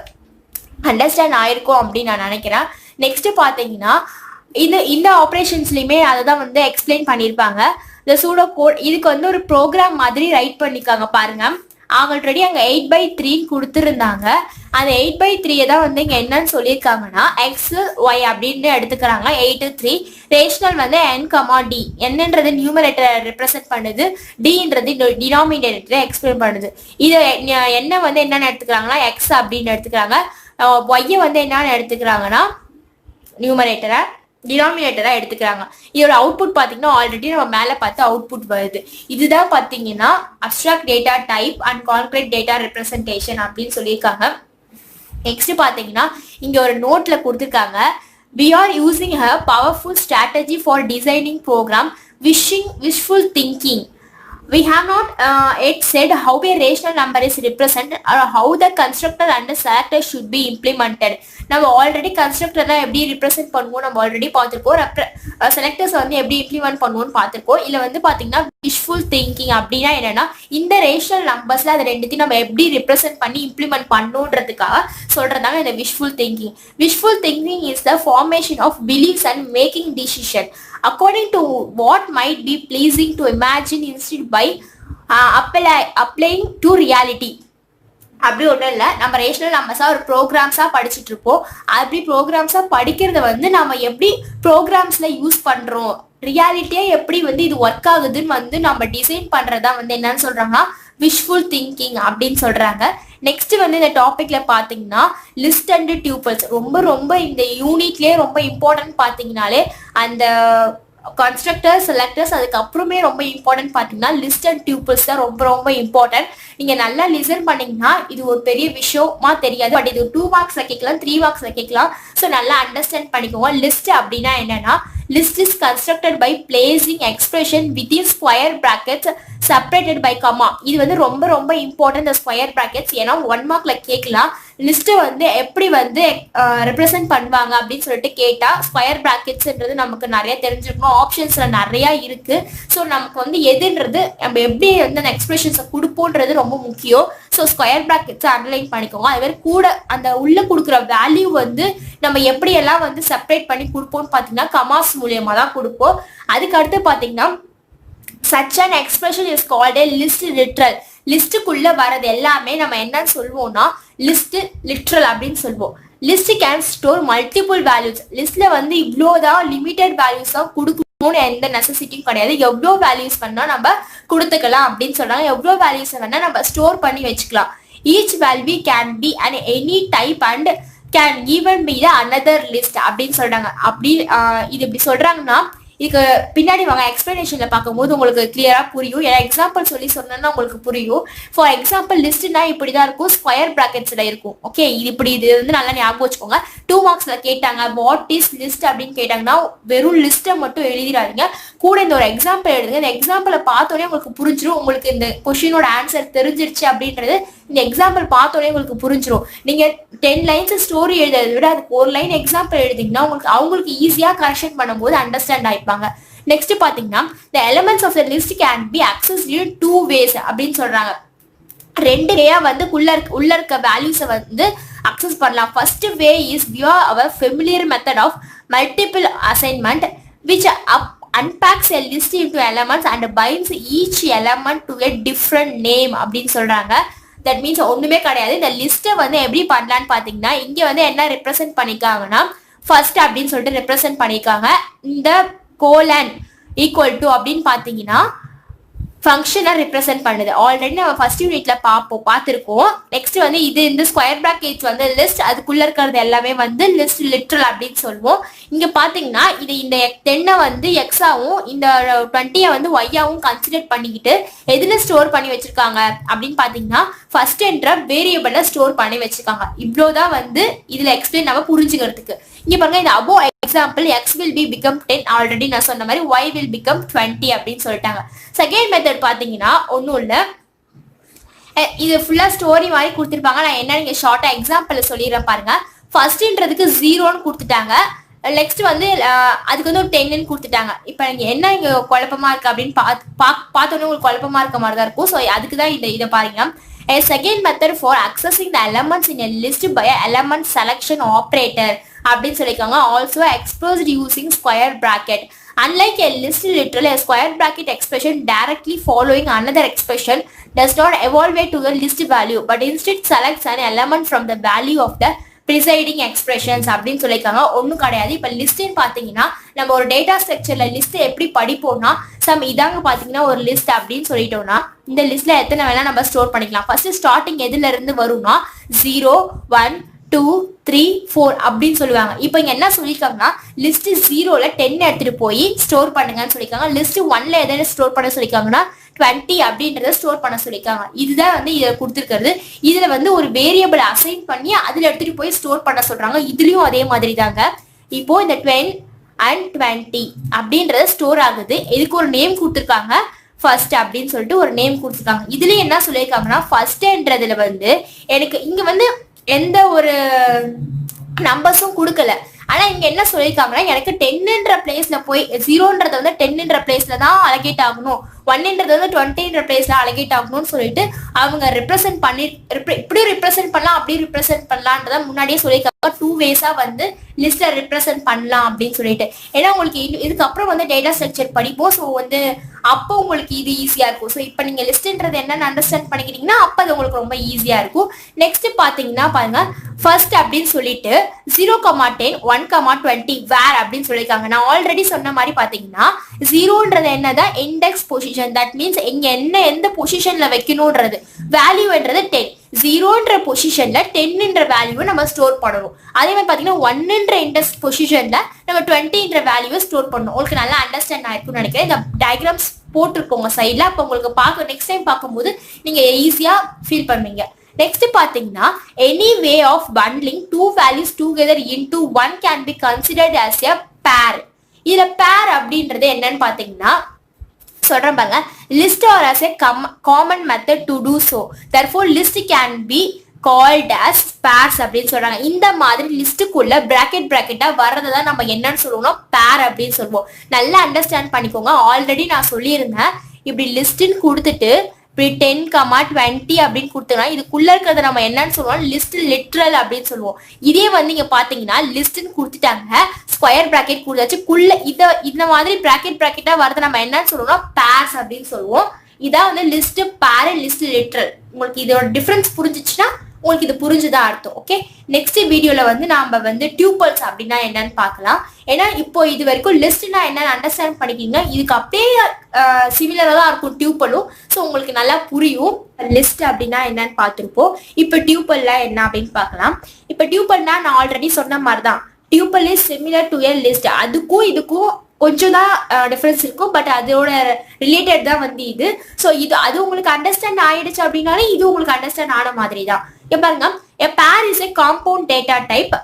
அண்டர்ஸ்டாண்ட் ஆயிருக்கும் அப்படின்னு நான் நினைக்கிறேன். நெக்ஸ்ட் பாத்தீங்கன்னா இந்த ஆப்ரேஷன்ஸ்லயுமே அதை தான் வந்து எக்ஸ்பிளைன் பண்ணியிருப்பாங்க. இந்த சூடோ கோட் இதுக்கு வந்து ஒரு ப்ரோக்ராம் மாதிரி ரைட் பண்ணிக்காங்க பாருங்க. ஆல்ரெடி அங்க 8/3 கொடுத்துருந்தாங்க. அந்த 8/3 தான் வந்து இங்க என்னன்னு சொல்லியிருக்காங்கன்னா எக்ஸ் ஒய் அப்படின்னு எடுத்துக்கிறாங்க. 8/3 ரேஷனல் வந்து n, d. என்னன்றது நியூமரேட்டர் ரெப்ரசென்ட் பண்ணுது, dன்றது டினாமினேட்டரை எக்ஸ்பிளைன் பண்ணுது. இது என்ன வந்து என்னன்னு எடுத்துக்கிறாங்கன்னா எக்ஸ் அப்படின்னு எடுத்துக்கிறாங்க. ஒய்யை வந்து என்னன்னு எடுத்துக்கிறாங்கன்னா நியூமரேட்டரை டினாமினேட்டரா எடுத்துக்கிறாங்க. இதோட அவுட்புட் பாத்தீங்கன்னா ஆல்ரெடி நம்ம மேல பார்த்து அவுட்புட் வருது. இதுதான் பாத்தீங்கன்னா abstract data type and concrete data representation அப்படின்னு சொல்லியிருக்காங்க. நெக்ஸ்ட் பாத்தீங்கன்னா இங்க ஒரு நோட்ல கொடுத்துருக்காங்க, we are using a powerful strategy for designing program wishful thinking. We have not yet said how a rational number is represented or how the constructor and the selector should be implemented. நம்ம already கன்ஸ்ட்ரக்டர்லாம் எப்படி represent பண்ணுவோம் நம்ம already பார்த்துருக்கோம். Selectors வந்து எப்படி implement பண்ணுவோம்னு பார்த்துருக்கோம். இதில் வந்து பார்த்தீங்கன்னா விஷுவல் திங்கிங் அப்படின்னா என்னன்னா, இந்த ரேஷனல் நம்பர்ஸ்ல அதை ரெண்டுத்தையும் நம்ம எப்படி ரிப்ரசென்ட் பண்ணி இம்ப்ளிமெண்ட் பண்ணுன்றதுக்காக சொல்றதாங்க இந்த visual thinking. Visual thinking is the formation of beliefs and making decision according to what might be pleasing to imagine instead by applying to reality. அப்படி ஒன்றும் இல்லை, நம்ம ரேஷனல் நம்பர்ஸா ஒரு ப்ரோக்ராம்ஸா படிச்சுட்டு இருப்போம். அப்படி ப்ரோக்ராம்ஸா படிக்கிறத வந்து நம்ம எப்படி ப்ரோக்ராம்ஸ்ல யூஸ் பண்றோம், ரியாலிட்டியா எப்படி வந்து இது ஒர்க் ஆகுதுன்னு வந்து நம்ம டிசைன் பண்றதா வந்து என்னன்னு சொல்றாங்கன்னா விஷுவல் திங்கிங் அப்படின்னு சொல்றாங்க. நெக்ஸ்ட் வந்து இந்த டாபிக்ல பாத்தீங்கன்னா லிஸ்ட் அண்ட் டியூபிள்ஸ் ரொம்ப ரொம்ப இந்த யூனிட்லயே ரொம்ப இம்பார்ட்டன்ட் பாத்தீங்கன்னாலே அந்த கன்ஸ்ட்ரக்டர்ஸ் செலக்டர்ஸ் அதுக்கப்புறமே ரொம்ப இம்பார்ட்டன்ட் பார்த்தீங்கன்னா லிஸ்ட் அண்ட் டியூபிள்ஸ் தான் ரொம்ப ரொம்ப இம்பார்ட்டன்ட். நீங்க நல்லா லிசன் பண்ணீங்கன்னா இது ஒரு பெரிய விஷயமா தெரியாது, பட் இது 2 மார்க்ஸ்ல கேட்கலாம், 3 மார்க்ஸ்ல கேட்கலாம். ஸோ நல்லா அண்டர்ஸ்டாண்ட் பண்ணிக்கோங்க. லிஸ்ட் அப்படின்னா என்னன்னா, list is constructed by placing expression within square brackets separated by comma. இது வந்து ரொம்ப ரொம்ப இம்பார்ட்டன்ட் இந்த ஸ்கொயர் பிராக்கெட்ஸ். ஏன்னா 1 மார்க்ல கேட்கலாம் லிஸ்ட் வந்து எப்படி வந்து ரெப்ரசென்ட் பண்ணுவாங்க அப்படின்னு சொல்லிட்டு கேட்டா ஸ்கொயர் பிராக்கெட்ஸ்ன்றது நமக்கு நிறைய தெரிஞ்சிருக்கணும். ஆப்ஷன்ஸ்ல நிறைய இருக்கு. ஸோ நமக்கு வந்து எதுன்றது நம்ம எப்படி வந்து அந்த எக்ஸ்பிரஷன்ஸை கொடுப்போன்றது ரொம்ப முக்கியம். ஸோ ஸ்கொயர் பிராக்கெட்ஸ் அண்டர்லைன் பண்ணிக்கோங்க. அது மாதிரி கூட அந்த உள்ள கொடுக்குற வேல்யூ வந்து நம்ம எப்படியெல்லாம் வந்து செப்பரேட் பண்ணி கொடுப்போம்னு பார்த்தீங்கன்னா கமாஸ் மூலியமா தான் கொடுப்போம். அதுக்கு அடுத்து பார்த்தீங்கன்னா such an expression is called a list literal. லிஸ்டுக்குள்ள வரது எல்லாமே நம்ம என்னன்னு சொல்லுவோம்னா லிஸ்ட் லிட்ரல் அப்படின்னு சொல்லுவோம். List can store multiple values. லிஸ்ட்ல வந்து இவ்வளோதான் லிமிடெட் வேல்யூஸ் தான் கொடுக்கணும்னு எந்த நெசசிட்டியும் கிடையாது. எவ்வளோ வேல்யூஸ் வேணா நம்ம கொடுத்துக்கலாம் அப்படின்னு சொல்றாங்க. எவ்வளோ வேல்யூஸ் வேணா நம்ம ஸ்டோர் பண்ணி வச்சுக்கலாம். Each value can be and any type and can even be the another list அப்படின்னு சொல்றாங்க. அப்படி இது இப்படி சொல்றாங்கன்னா இதுக்கு பின்னாடி வாங்க எக்ஸ்பிளனேஷன்ல பார்க்கும்போது உங்களுக்கு கிளியரா புரியும். ஏன்னா எக்ஸாம்பிள் சொல்லி சொன்னா உங்களுக்கு புரியும். ஃபார் எக்ஸாம்பிள் லிஸ்ட்னா இப்படிதான் இருக்கும், ஸ்கொயர் பிராக்கெட்ஸ்ல இருக்கும். ஓகே, இது வந்து நல்லா ஞாபகம் வச்சுக்கோங்க. 2 மார்க்ஸ்ல கேட்டாங்க வாட் இஸ் லிஸ்ட் அப்படின்னு கேட்டாங்கன்னா வெறும் லிஸ்ட்டை மட்டும் எழுதிடாதீங்க, கூட இந்த ஒரு எக்ஸாம்பிள் எழுதுங்க. இந்த எக்ஸாம்பிளை பார்த்தோன்னே உங்களுக்கு புரிஞ்சிடும். உங்களுக்கு இந்த கொஸ்டினோட ஆன்சர் தெரிஞ்சிருச்சு அப்படின்றது இந்த எக்ஸாம்பிள் பார்த்தோன்னே உங்களுக்கு புரிஞ்சிடும். நீங்க 10 லைன்ஸ் ஸ்டோரி எழுதுறதை விட அதுக்கு ஒரு லைன் எக்ஸாம்பிள் எழுதிங்கன்னா அவங்களுக்கு ஈஸியா கரெக்ஷன் பண்ணும்போது அண்டர்ஸ்டாண்ட் ஆயிப்பாங்க. நெக்ஸ்ட் பாத்தீங்கன்னா the elements of the list can be accessed in 2 ways அப்படின்னு சொல்றாங்க. 2 வேயா வந்து உள்ள இருக்க வேல்யூஸை வந்து அக்சஸ் பண்ணலாம். First way is via our familiar method of multiple assignment which unpacks a list into elements and binds each element to a different name அப்படின்னு சொல்றாங்க. தட் மீன்ஸ் ஒண்ணுமே கிடையாது. இந்த லிஸ்ட்டை வந்து எப்படி பண்ணலான்னு பாத்தீங்கன்னா இங்க வந்து என்ன ரெப்ரசென்ட் பண்ணிக்காங்கன்னா ஃபர்ஸ்ட் அப்படின்னு சொல்லிட்டு ரெப்ரசென்ட் பண்ணிக்காங்க. இந்த கோலன் ஈக்குவல் டு அப்படின்னு பாத்தீங்கன்னா ஃபங்க்ஷனை ரெப்ரசென்ட் பண்ணுது. ஆல்ரெடி நம்ம ஃபர்ஸ்ட் யூனிட்ல பார்த்துருக்கோம். நெக்ஸ்ட் வந்து இந்த ஸ்கொயர் பிராக்கெட்ஸ் வந்து லிஸ்ட், அதுக்குள்ள இருக்கிறது எல்லாமே வந்து லிஸ்ட் லிட்ரல் அப்படின்னு சொல்லுவோம். இங்க பாத்தீங்கன்னா இந்த 10 வந்து எக்ஸாவும் இந்த 20 வந்து ஒய்யாவும் கன்சிடர் பண்ணிக்கிட்டு எதுல ஸ்டோர் பண்ணி வச்சிருக்காங்க அப்படின்னு பாத்தீங்கன்னா ஃபர்ஸ்ட் என்ற வேரியபிள ஸ்டோர் பண்ணி வச்சிருக்காங்க. இவ்வளவுதான் வந்து இதுல எக்ஸ்பிளைன் நம்ம புரிஞ்சுக்கிறதுக்கு. இங்க பாருங்க, இந்த above example x will be become 10, already நான் சொன்ன மாதிரி y will become 20 அப்படின்னு சொல்லிட்டாங்க. செகண்ட் மெத்தட் பாத்தீங்கன்னா ஒன்னும் இல்ல, இது ஃபுல்லா ஸ்டோரி மாதிரி கொடுத்துருப்பாங்க. நான் என்ன நீங்க ஷார்ட்டா எக்ஸாம்பிள் சொல்லிடுறேன் பாருங்க. ஃபர்ஸ்ட்ன்றதுக்கு 0ன்னு கொடுத்துட்டாங்க. நெக்ஸ்ட் வந்து அதுக்கு வந்து ஒரு 10ன்னு கொடுத்துட்டாங்க. இப்போ நீங்க என்ன இங்க குழப்பமா இருக்கு அப்படின்னு பார்த்தோன்னே உங்களுக்கு குழப்பமா இருக்க மாதிரி தான் இருக்கும். ஸோ அதுக்கு தான் இதை பாருங்க. A second method for accessing the elements in a list by a element selection operator அப்படின்னு சொல்லிருக்காங்க. Also expressed using square bracket. Unlike a list literal, a square bracket expression directly following another expression does not evaluate to the list value, but instead selects an element from the value of the presiding expressions அப்படின்னு சொல்லியிருக்காங்க. ஒன்றும் கிடையாது. இப்போ லிஸ்ட்ன்னு பார்த்தீங்கன்னா நம்ம ஒரு data ஸ்ட்ரக்சர்ல list எப்படி படிப்போம்னா இதாங்க பார்த்தீங்கன்னா ஒரு லிஸ்ட் அப்படின்னு சொல்லிட்டோம்னா இந்த லிஸ்ட்ல எத்தனை வேணா நம்ம ஸ்டோர் பண்ணிக்கலாம். ஃபர்ஸ்ட் ஸ்டார்டிங் எதுல இருந்து வரும்னா 0, 1, 2, 3, 4 அப்படின்னு சொல்லுவாங்க. இப்போ இங்க என்ன சொல்லியிருக்காங்கன்னா லிஸ்ட் 0ல 10 எடுத்துட்டு போய் ஸ்டோர் பண்ணுங்கன்னு சொல்லியிருக்காங்க. லிஸ்ட் 1ல எதை ஸ்டோர் பண்ண சொல்லியிருக்காங்கன்னா 20 அப்படின்றத ஸ்டோர் பண்ண சொல்லியிருக்காங்க. இதுதான் வந்து இதை கொடுத்துருக்கிறது. இதுல வந்து ஒரு வேரியபிள் அசைன் பண்ணி அதுல எடுத்துட்டு போய் ஸ்டோர் பண்ண சொல்றாங்க. இதுலயும் அதே மாதிரி தாங்க. இப்போ இந்த 10 and 20 அப்படின்றது ஸ்டோர் ஆகுது. இதுக்கு ஒரு நேம் கொடுத்துருக்காங்க, ஃபர்ஸ்ட் அப்படின்னு சொல்லிட்டு ஒரு நேம் கொடுத்துருக்காங்க. இதுல என்ன சொல்லியிருக்காங்கன்னா ஃபர்ஸ்ட்ன்றதுல வந்து எனக்கு இங்க வந்து எந்த ஒரு நம்பர்ஸும் கொடுக்கல. ஆனா இங்க என்ன சொல்லியிருக்காங்கன்னா எனக்கு 10ன்ற பிளேஸ்ல போய் 0ன்றத வந்து 10ன்ற பிளேஸ்ல தான் அலகேட் ஆகணும், 1ன்றது வந்து 20ன்ற பிளேஸ்ல அலகேட் ஆகணும்னு சொல்லிட்டு அவங்க ரெப்ரசென்ட் பண்ணி இப்படி ரெப்ரசென்ட் பண்ணலாம் அப்படி ரெப்ரசென்ட் பண்ணலான்றத முன்னாடியே சொல்லியிருக்காங்க. 2 வேஸா வந்து லிஸ்ட்டை ரெப்ரசென்ட் பண்ணலாம் அப்படின்னு சொல்லிட்டு. ஏன்னா உங்களுக்கு இதுக்கப்புறம் வந்து டேட்டா ஸ்ட்ரக்சர் படிப்போம். ஸோ வந்து அப்போ உங்களுக்கு இது ஈஸியா இருக்கும். ஸோ இப்போ நீங்க லிஸ்ட்ன்றது என்னன்னு அண்டர்ஸ்டாண்ட் பண்ணிக்கிட்டீங்கன்னா அப்போ அது உங்களுக்கு ரொம்ப ஈஸியா இருக்கும். நெக்ஸ்ட் பாத்தீங்கன்னா பாருங்க, ஃபர்ஸ்ட் அப்படின்னு சொல்லிட்டு 0,10, 1,20 வேர் அப்படின்னு சொல்லியிருக்காங்க. நான் ஆல்ரெடி சொன்ன மாதிரி பாத்தீங்கன்னா 0ன்றது என்னதான் இண்டெக்ஸ் பொசிஷன். தட் மீன்ஸ் இங்க எந்த பொசிஷன்ல வைக்கணும்ன்றது, வேல்யூன்றது 10. 0ன்ற பொசிஷன்ல 10ன்ற வேல்யூவை நம்ம ஸ்டோர் பண்ணணும். அதே மாதிரி பாத்தீங்கன்னா 1ன்ற இண்டெக்ஸ் பொசிஷன்ல நம்ம 20ன்ற வேல்யூவை ஸ்டோர் பண்ணணும். உங்களுக்கு நல்லா அண்டர்ஸ்டாண்ட் ஆயிருக்கும்னு நினைக்கிறேன். இந்த டயக்ராம்ஸ் போட்டிருக்கோங்க சைட்ல. அப்போ உங்களுக்கு நெக்ஸ்ட் டைம் பார்க்கும்போது நீங்க ஈஸியா ஃபீல் பண்ணுவீங்க. நெக்ஸ்ட் பாத்தீங்கன்னா any way of bundling two values together into one can be considered as a pair. இதுல பேர் அப்படின்றது என்னன்னு பாத்தீங்கன்னா சொல்றேன் பாருங்க, list or as a common method to do so, therefore list can be called as pairs அப்படின்னு சொல்றாங்க. இந்த மாதிரி லிஸ்டுக்குள்ள பிராக்கெட்டா வர்றதான் நம்ம என்னன்னு சொல்லுவோம்னா பேர் அப்படின்னு சொல்லுவோம். நல்லா அண்டர்ஸ்டாண்ட் பண்ணிக்கோங்க. ஆல்ரெடி நான் சொல்லியிருந்தேன், இப்படி லிஸ்ட்னு கொடுத்துட்டு இப்படி 10, 20 அப்படின்னு கொடுத்தோம்னா இதுக்குள்ள இருக்கிறத நம்ம என்னன்னு சொல்லுவோம், லிஸ்ட் லிட்ரல் அப்படின்னு சொல்லுவோம். இதே வந்து இங்க பாத்தீங்கன்னா லிஸ்ட்னு கொடுத்துட்டாங்க, ஸ்கொயர் பிராக்கெட் கொடுத்தாச்சு, இந்த மாதிரி பிராக்கெட்டா வரது நம்ம என்னன்னு சொல்லுவோம்னா பேர்ஸ் அப்படின்னு சொல்லுவோம். இதான் வந்து லிஸ்ட் பேர், லிஸ்ட் லிட்ரல். உங்களுக்கு இதோட டிஃபரன்ஸ் புரிஞ்சிச்சுன்னா உங்களுக்கு இது புரிஞ்சுதான் அர்த்தம். ஓகே, நெக்ஸ்ட் வீடியோல வந்து நாம வந்து டியூப்பல்ஸ் அப்படின்னா என்னன்னு பார்க்கலாம். ஏன்னா இப்போ இது வரைக்கும் லிஸ்ட்னா என்னன்னு அண்டர்ஸ்டாண்ட் பண்ணிக்கிங்க. இதுக்கு அப்படியே சிமிலரா தான் இருக்கும் டியூப்பலும். ஸோ உங்களுக்கு நல்லா புரியும். லிஸ்ட் அப்படின்னா என்னன்னு பார்த்துருப்போம். இப்போ டியூப்பல்லாம் என்ன அப்படின்னு பார்க்கலாம். இப்போ டியூப்பல்னா நான் ஆல்ரெடி சொன்ன மாதிரி தான், tuple is similar to a list. அதுக்கும் இதுக்கும் கொஞ்சம் தான் டிஃபரன்ஸ் இருக்கும், பட் அதோட ரிலேட்டட் தான் வந்து இது. ஸோ அது உங்களுக்கு அண்டர்ஸ்டாண்ட் ஆயிடுச்சு அப்படின்னாலே இது உங்களுக்கு அண்டர்ஸ்டாண்ட் ஆன மாதிரி தான். பாருங்க, a pair is a compound data type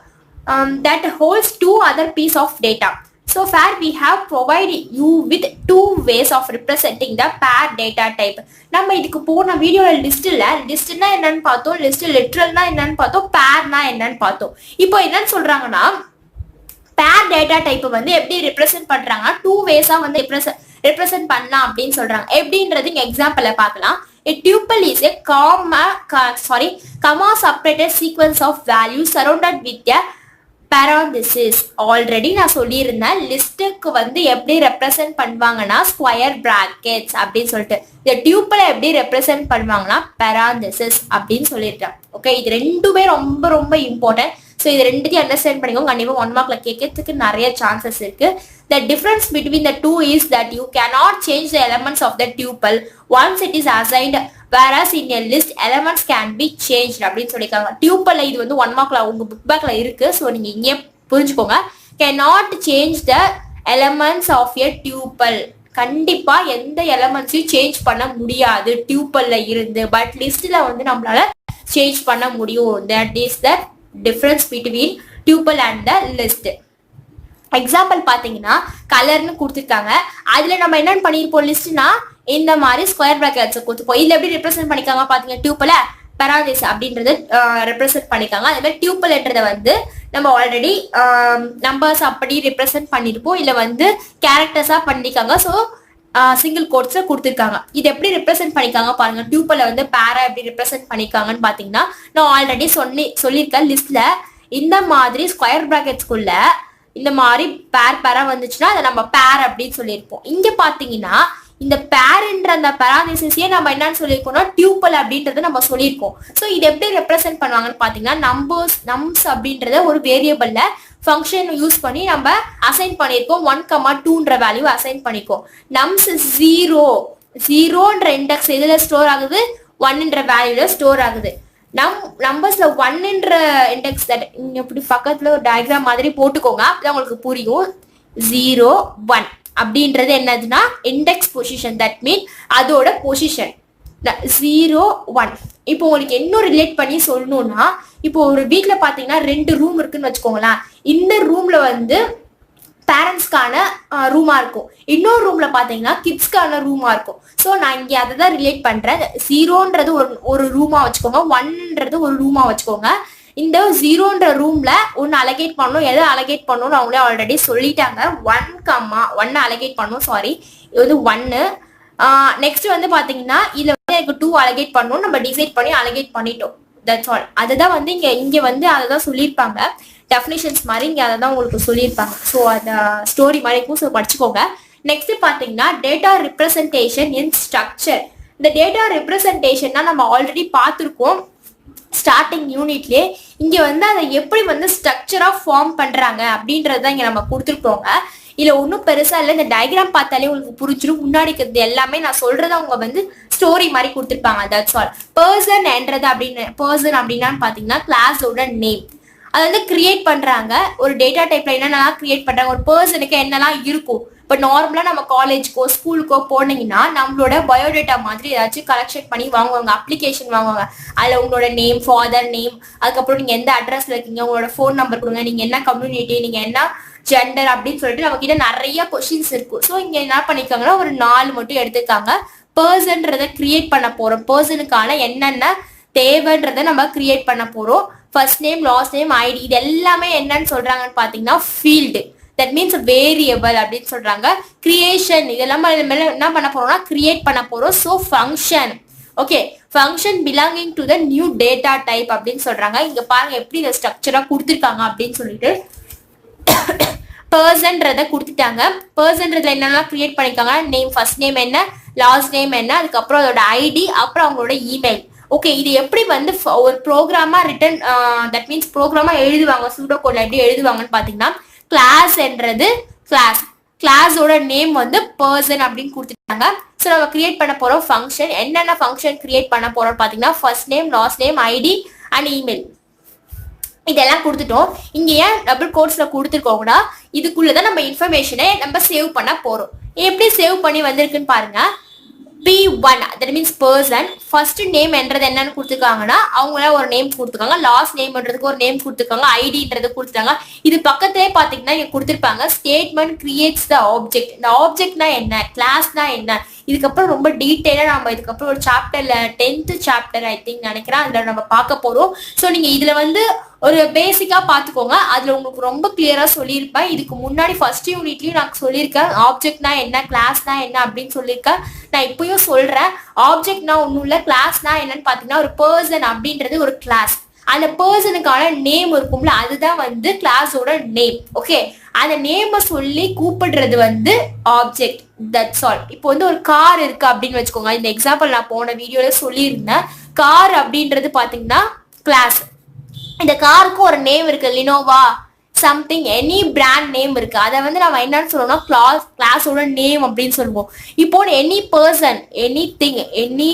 that holds two other piece of data. So far we have provided you with two ways of representing the pair data type. நம்ம இதுக்கு போன வீடியோல லிஸ்ட்னா என்னன்னு பார்த்தோம், லிஸ்ட் லிட்ரல்னா என்னன்னு பார்த்தோம், பேர்னா என்னன்னு பார்த்தோம். இப்போ என்னன்னு சொல்றாங்கன்னா பேர் டேட்டா டைப் வந்து எப்படி ரெப்ரசென்ட் பண்றாங்கன்னா டூ வேஸா வந்து ரெப்ரசென்ட் பண்ணலாம் அப்படின்னு சொல்றாங்க. எப்படின்றது இங்க எக்ஸாம்பிள பார்க்கலாம். A tuple is a comma separated sequence of values surrounded with a parenthesis. Already நான் சொல்லியிருந்தேன், லிஸ்ட்டுக்கு வந்து எப்படி ரெப்ரசென்ட் பண்ணுவாங்கன்னா ஸ்கொயர் பிராக்கெட்ஸ் அப்படின்னு சொல்லிட்டு. இந்த டியூப்பிளை எப்படி ரெப்ரசென்ட் பண்ணுவாங்கன்னா parenthesis அப்படின்னு சொல்லியிருக்கேன். ஓகே, இது ரெண்டுமே ரொம்ப ரொம்ப இம்பார்ட்டன்ட். ஸோ இது ரெண்டுத்தையும் அண்டர்ஸ்டாண்ட் பண்ணிக்கோங்க. கண்டிப்பாக 1 மார்க்ல கேட்கறதுக்கு நிறைய சான்சஸ் இருக்கு. The difference between the two is that you cannot change the elements of the tuple once it is assigned, whereas in a list elements can be changed அப்படின்னு சொல்லியிருக்காங்க. டியூப்பல்ல இது வந்து 1 மார்க்ல உங்க புக் பேக்ல இருக்கு. ஸோ நீங்க இங்கே புரிஞ்சுக்கோங்க. cannot change the elements of a tuple. கண்டிப்பா எந்த எலமெண்ட்ஸையும் சேஞ்ச் பண்ண முடியாது டியூப்பல்ல இருந்து, பட் லிஸ்ட்ல வந்து நம்மளால சேஞ்ச் பண்ண முடியும். that is the difference between tuple and the list. Example பாத்தீங்கன்னா கலர்னு கொடுத்துருக்காங்க. அதுல நம்ம என்னன்னு பண்ணிருப்போம், லிஸ்ட்னா இந்த மாதிரி ஸ்கொயர் பிராக்கெட்ஸ் கொடுத்துப்போம். இதுல எப்படி ரெப்ரசென்ட் பண்ணிக்காங்க பாத்தீங்க, டியூப்பல பெராந்திஸ் அப்படின்றத ரெப்ரசென்ட் பண்ணிக்காங்க. அதே மாதிரி டியூப்பல்ன்றத வந்து நம்ம ஆல்ரெடி நம்பர்ஸ் அப்படி ரெப்ரசென்ட் பண்ணிருப்போம், இல்ல வந்து கேரக்டர்ஸா பண்ணிருக்காங்க. ஸோ சிங்கிள் கோட்ஸ் கொடுத்துருக்காங்க. இது எப்படி ரெப்ரசென்ட் பண்ணிக்காங்க பாருங்க. டியூப்பல வந்து பேரா எப்படி ரெப்ரசென்ட் பண்ணிக்காங்கன்னு பாத்தீங்கன்னா நான் ஆல்ரெடி சொல்லியிருக்கேன், லிஸ்ட்ல இந்த மாதிரி ஸ்கொயர் பிராக்கெட்ஸ்குள்ள இந்த மாதிரி பேரா வந்துச்சுன்னா அதை நம்ம பேர் அப்படின்னு சொல்லியிருப்போம். இங்க பாத்தீங்கன்னா இந்த பேர்ன்ற அந்த பெராந்திசிஸையே நம்ம என்னன்னு சொல்லியிருக்கோம்னா டியூப்பல் அப்படின்றத நம்ம சொல்லியிருக்கோம். ஸோ இது எப்படி ரெப்ரசென்ட் பண்ணுவாங்கன்னு பாத்தீங்கன்னா நம்ஸ் அப்படின்றத ஒரு வேரியபிள்ல ஃபங்க்ஷன் யூஸ் பண்ணி நம்ம அசைன் பண்ணியிருக்கோம். 1,2ன்ற வேல்யூ அசைன் பண்ணிக்கோம். நம்ஸ் 0ன்ற இண்டெக்ஸ் எதுல ஸ்டோர் ஆகுது, 1ன்ற வேல்யூல ஸ்டோர் ஆகுது. நம்பர்ஸ்ல 1ன்ற இண்டெக்ஸ் இப்படி பக்கத்துல ஒரு டயக்ராம் மாதிரி போட்டுக்கோங்க, அப்பதான் உங்களுக்கு புரியும். 0, 1 அப்படின்றது என்னதுன்னா இண்டெக்ஸ் பொசிஷன், தட் மீன் அதோட பொசிஷன் 0, 1. இப்போ உங்களுக்கு இன்னும் ரிலேட் பண்ணி சொல்லணும்னா, இப்போ ஒரு வீட்ல பாத்தீங்கன்னா 2 ரூம் இருக்குன்னு வச்சுக்கோங்களேன். இந்த ரூம்ல வந்து பேரண்ட்ஸ்க்கான ரூமா இருக்கும், இன்னொரு ரூம்ல பாத்தீங்கன்னா கிட்ஸ்க்கான ரூமா இருக்கும். ஸோ நான் இங்கே அதை தான் ரிலேட் பண்றேன். 0ன்றது ஒரு ரூமா வச்சுக்கோங்க, 1ன்றது ஒரு ரூமா வச்சுக்கோங்க. இந்த 0ன்ற ரூம்ல ஒன்னு அலகேட் பண்ணணும். எதை அலகேட் பண்ணணும்னு அவங்களே ஆல்ரெடி சொல்லிட்டாங்க. 1 அலகேட் பண்ணணும். சாரி, இது வந்து 1. நெக்ஸ்ட் வந்து பாத்தீங்கன்னா இதுல வந்து எனக்கு 2 அலகேட் பண்ணணும். நம்ம டிசைட் பண்ணி அலகேட் பண்ணிட்டோம். That's all. அதுதான் வந்து இங்க வந்து அதை தான் சொல்லியிருப்பாங்க, டெஃபினிஷன்ஸ் மாதிரி இங்க அதை தான் உங்களுக்கு சொல்லியிருப்பாங்க. ஸோ அந்த ஸ்டோரி மாதிரி இருக்கும். ஸோ படிச்சுக்கோங்க. நெக்ஸ்ட் பாத்தீங்கன்னா டேட்டா ரெப்ரசன்டேஷன் இன் ஸ்ட்ரக்சர். இந்த டேட்டா ரெப்ரசன்டேஷன்னா நம்ம ஆல்ரெடி பார்த்துருக்கோம். ஸ்டார்டிங் யூனிட்லயே இங்க வந்து அதை எப்படி வந்து ஸ்ட்ரக்சரா ஃபார்ம் பண்றாங்க அப்படின்றத இங்க நம்ம கொடுத்துருக்கோங்க. இதுல ஒன்றும் பெருசா இல்லை, இந்த டயக்ராம் பார்த்தாலே உங்களுக்கு புரிஞ்சிடும். முன்னாடி இருக்கிறது எல்லாமே நான் சொல்றத அவங்க வந்து ஸ்டோரி மாதிரி கொடுத்துருப்பாங்க. That's all. பர்சன் அப்படின்னா பாத்தீங்கன்னா கிளாஸோட நேம். அதை வந்து கிரியேட் பண்றாங்க. ஒரு டேட்டா டைப்ல என்னென்னலாம் கிரியேட் பண்றாங்க, ஒரு பர்சனுக்கு என்னெல்லாம் இருக்கும். இப்போ நார்மலா நம்ம காலேஜ்க்கோ ஸ்கூலுக்கோ போனீங்கன்னா நம்மளோட பயோடேட்டா மாதிரி ஏதாச்சும் கலெக்ஷன் பண்ணி வாங்குவாங்க, அப்ளிகேஷன் வாங்குவாங்க. அதுல உங்களோட நேம், ஃபாதர் நேம், அதுக்கப்புறம் நீங்க எந்த அட்ரஸ்ல இருக்கீங்க, உங்களோட ஃபோன் நம்பர் கொடுங்க, நீங்க என்ன கம்யூனிட்டி, நீங்க என்ன ஜெண்டர் அப்படின்னு சொல்லிட்டு நம்ம கிட்ட நிறைய கொஸ்டின்ஸ் இருக்கும். ஸோ இங்க என்ன பண்ணிருக்காங்கன்னா ஒரு 4 மட்டும் எடுத்துக்காங்க. பர்சன்றதை கிரியேட் பண்ண போறோம். பர்சனுக்கான என்னென்ன தேவைன்றதை நம்ம கிரியேட் பண்ண போறோம். First name, last name, ID, இது எல்லாமே என்னன்னு சொல்றாங்கன்னு பாத்தீங்கன்னா ஃபீல்டு. தட் மீன்ஸ் வேரியபிள் அப்படின்னு சொல்றாங்க. கிரியேஷன் இதெல்லாம் என்ன பண்ண போறோம்னா கிரியேட் பண்ண போறோம். So function, okay, function belonging to the new data type அப்படின்னு சொல்றாங்க. இங்க பாருங்க எப்படி இதை ஸ்ட்ரக்சரா கொடுத்துருக்காங்க அப்படின்னு சொல்லிட்டு. பர்சன்றதை கொடுத்துட்டாங்க. பர்சன்றதுல என்னெல்லாம் கிரியேட் பண்ணிருக்காங்க, நேம், ஃபர்ஸ்ட் நேம் என்ன, லாஸ்ட் நேம் என்ன, அதுக்கப்புறம் அதோட ஐடி, அப்புறம் அவங்களோட இமெயில். ஓகே, இது எப்படி வந்து ஒரு ப்ரோக்ராமா ரிட்டன், தட் மீன்ஸ் ப்ரோக்ராமா எழுதுவாங்க, சூடோ கோட்ல எப்படி எழுதுவாங்கன்னு பாத்தீங்கன்னா கிளாஸ்ன்றது கிளாஸோட நேம் வந்து பர்சன் அப்படின்னு கொடுத்துட்டாங்க. ஸோ நம்ம கிரியேட் பண்ண போறோம் ஃபங்க்ஷன். என்னென்ன ஃபங்க்ஷன் கிரியேட் பண்ண போறோம் பாத்தீங்கன்னா first name, last name, ID and email, இதெல்லாம் கொடுத்துட்டோம். இங்க ஏன் டபுள் கோட்ஸ்ல கொடுத்துருக்கோம்னா இதுக்குள்ளதான் நம்ம இன்ஃபர்மேஷனை நம்ம சேவ் பண்ண போறோம். எப்படி சேவ் பண்ணி வந்திருக்குன்னு பாருங்க. P1 that means person. First name என்றது என்னன்னு கொடுத்துருக்காங்கன்னா அவங்கள ஒரு நேம் கொடுத்துருக்காங்க, லாஸ்ட் நேம்ன்றதுக்கு ஒரு நேம் கொடுத்துருக்காங்க, ஐடின்றது கொடுத்துருக்காங்க. இது பக்கத்திலே பாத்தீங்கன்னா இங்க கொடுத்துருப்பாங்க ஸ்டேட்மெண்ட் கிரியேட்ஸ் த ஆப்ஜெக்ட். இந்த ஆப்ஜெக்ட்னா என்ன, கிளாஸ்னா என்ன, இதுக்கப்புறம் ரொம்ப டீட்டெயிலா நம்ம இதுக்கப்புறம் ஒரு சாப்டர்ல 10th சாப்டர் ஐ திங்க் நினைக்கிறேன் அதுல நம்ம பார்க்க போறோம். ஸோ நீங்க இதுல வந்து ஒரு பேசிக்கா பாத்துக்கோங்க. அதுல உங்களுக்கு ரொம்ப கிளியரா சொல்லியிருப்பேன். இதுக்கு முன்னாடி ஃபர்ஸ்ட் யூனிட்லயும் நான் சொல்லியிருக்கேன் ஆப்ஜெக்ட்னா என்ன, கிளாஸ்னா என்ன அப்படின்னு சொல்லியிருக்கேன். நான் இப்பயும் சொல்றேன். ஆப்ஜெக்ட்னா ஒன்றும் இல்லை, கிளாஸ்னா என்னன்னு பாத்தீங்கன்னா ஒரு பர்சன் அப்படின்றது ஒரு கிளாஸ். அந்த பர்சனுக்கான நேம் இருக்கும்ல, அதுதான் வந்து கிளாஸோட நேம். ஓகே, அந்த நேமை சொல்லி கூப்பிடுறது வந்து ஆப்ஜெக்ட். That's all. இப்போ வந்து ஒரு கார் இருக்கு அப்படின்னு வச்சுக்கோங்க. இந்த எக்ஸாம்பிள் நான் போன வீடியோல சொல்லியிருந்தேன். கார் அப்படின்றது பாத்தீங்கன்னா கிளாஸ். இந்த காருக்கு ஒரு நேம் இருக்கு, Lenovo something, any brand name இருக்கு. அதை வந்து நம்ம என்னன்னு சொல்லுவோம்னா கிளாஸோட நேம் அப்படின்னு சொல்லுவோம். இப்போ any person, any thing, any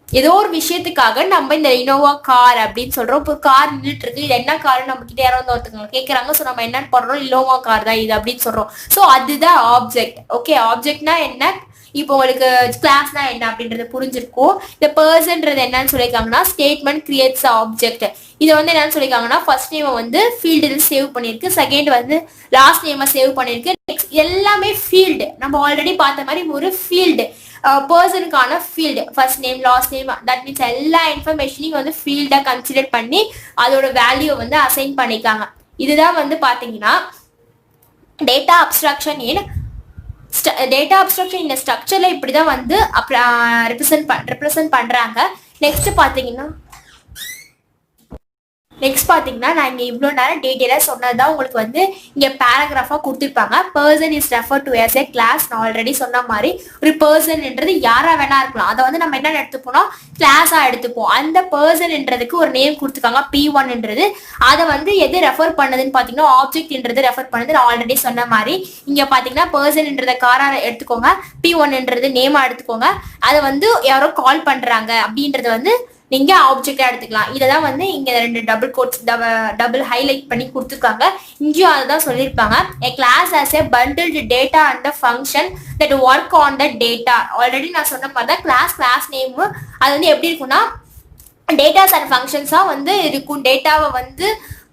ஏதோ ஒரு விஷயத்துக்காக நம்ம இந்த இனோவா கார் அப்படின்னு சொல்றோம். இப்போ கார் நின்றுட்டு இருக்கு, இது என்ன கார் நம்ம கிட்ட யாராவது ஒருத்தவங்க கேட்கறாங்க. ஸோ நம்ம என்ன பண்றோம், இனோவா கார் தான் இது அப்படின்னு சொல்றோம். ஸோ அதுதான் ஆப்ஜெக்ட். ஓகே, ஆப்ஜெக்ட்னா என்ன, இப்போ உங்களுக்கு கிளாஸ்னா என்ன அப்படின்றது புரிஞ்சிருக்கும். இந்த பர்சன்றது என்னன்னு சொல்லியிருக்காங்கன்னா ஸ்டேட்மெண்ட் கிரியேட்ஸ் ஆப்ஜெக்ட். இதை வந்து என்னன்னு சொல்லியிருக்காங்கன்னா ஃபர்ஸ்ட் நேம் வந்து ஃபீல்டு சேவ் பண்ணிருக்கு, செகண்ட் வந்து லாஸ்ட் நேம் சேவ் பண்ணிருக்கு, நெக்ஸ்ட் எல்லாமே ஃபீல்டு. நம்ம ஆல்ரெடி பார்த்த மாதிரி ஒரு ஃபீல்டு, பர்சனுக்கான field, first name, last name, that means எல்லா இன்ஃபர்மேஷனையும் வந்து ஃபீல்டா கன்சிடர் பண்ணி அதோட வேல்யூ வந்து அசைன் பண்ணிக்காங்க. இதுதான் வந்து பாத்தீங்கன்னா டேட்டா அப்ஸ்ட்ரக்ஷன் இந்த ஸ்ட்ரக்சர்ல இப்படிதான் வந்து ரெப்ரசன்ட் பண்றாங்க. நெக்ஸ்ட் பாத்தீங்கன்னா நான் இங்க இவ்வளவு நேரம் டீடைலா சொன்னதுதான் உங்களுக்கு வந்து இங்க பேராகிராஃபா கொடுத்திருப்பாங்க. Person is refer to as a class. நான் ஆல்ரெடி சொன்ன மாதிரி ஒரு பர்சன்ன்றது யாரா வேணா இருக்கலாம். அதை வந்து நம்ம என்ன எடுத்துப்போம்னா கிளாஸா எடுத்துப்போம். அந்த பர்சன்ன்றதுக்கு ஒரு நேம் கொடுத்துருக்காங்க P1ன்றது. அதை வந்து எது ரெஃபர் பண்ணதுன்னு பாத்தீங்கன்னா ஆப்ஜெக்ட்ன்றது ரெஃபர் பண்ணது. நான் ஆல்ரெடி சொன்ன மாதிரி இங்க பாத்தீங்கன்னா பர்சன்ன்றத காரா எடுத்துக்கோங்க, P1ன்றது நேமா எடுத்துக்கோங்க. அதை வந்து யாரோ கால் பண்றாங்க அப்படின்றது வந்து நீங்க ஆப்ஜெக்டா எடுத்துக்கலாம். இததான் வந்து இங்க 2 டபுள் ஹைலைட் பண்ணி கொடுத்துருக்காங்க. இங்கேயும் அதுதான் சொல்லியிருப்பாங்க. a class has a bundled data and the function that work on the data. Already நான் சொன்ன மாதிரி தான் கிளாஸ் நேம் அது வந்து எப்படி இருக்கும்னா டேட்டாஸ் அண்ட் ஃபங்க்ஷன்ஸா வந்து இருக்கும். டேட்டாவை வந்து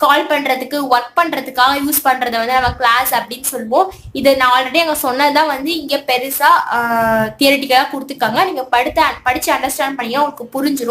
கால் பண்றதுக்கு, ஒர்க் பண்றதுக்காக யூஸ் பண்றதை வந்து நம்ம கிளாஸ் அப்படின்னு சொல்லுவோம். இது நான் ஆல்ரெடி அங்க சொன்னதுதான் வந்து இங்க பெருசா தியரிட்டிக்கலா கொடுத்துருக்காங்க. நீங்க படிச்சு அண்டர்ஸ்டாண்ட் பண்ணி உங்களுக்கு புரிஞ்சிடும்.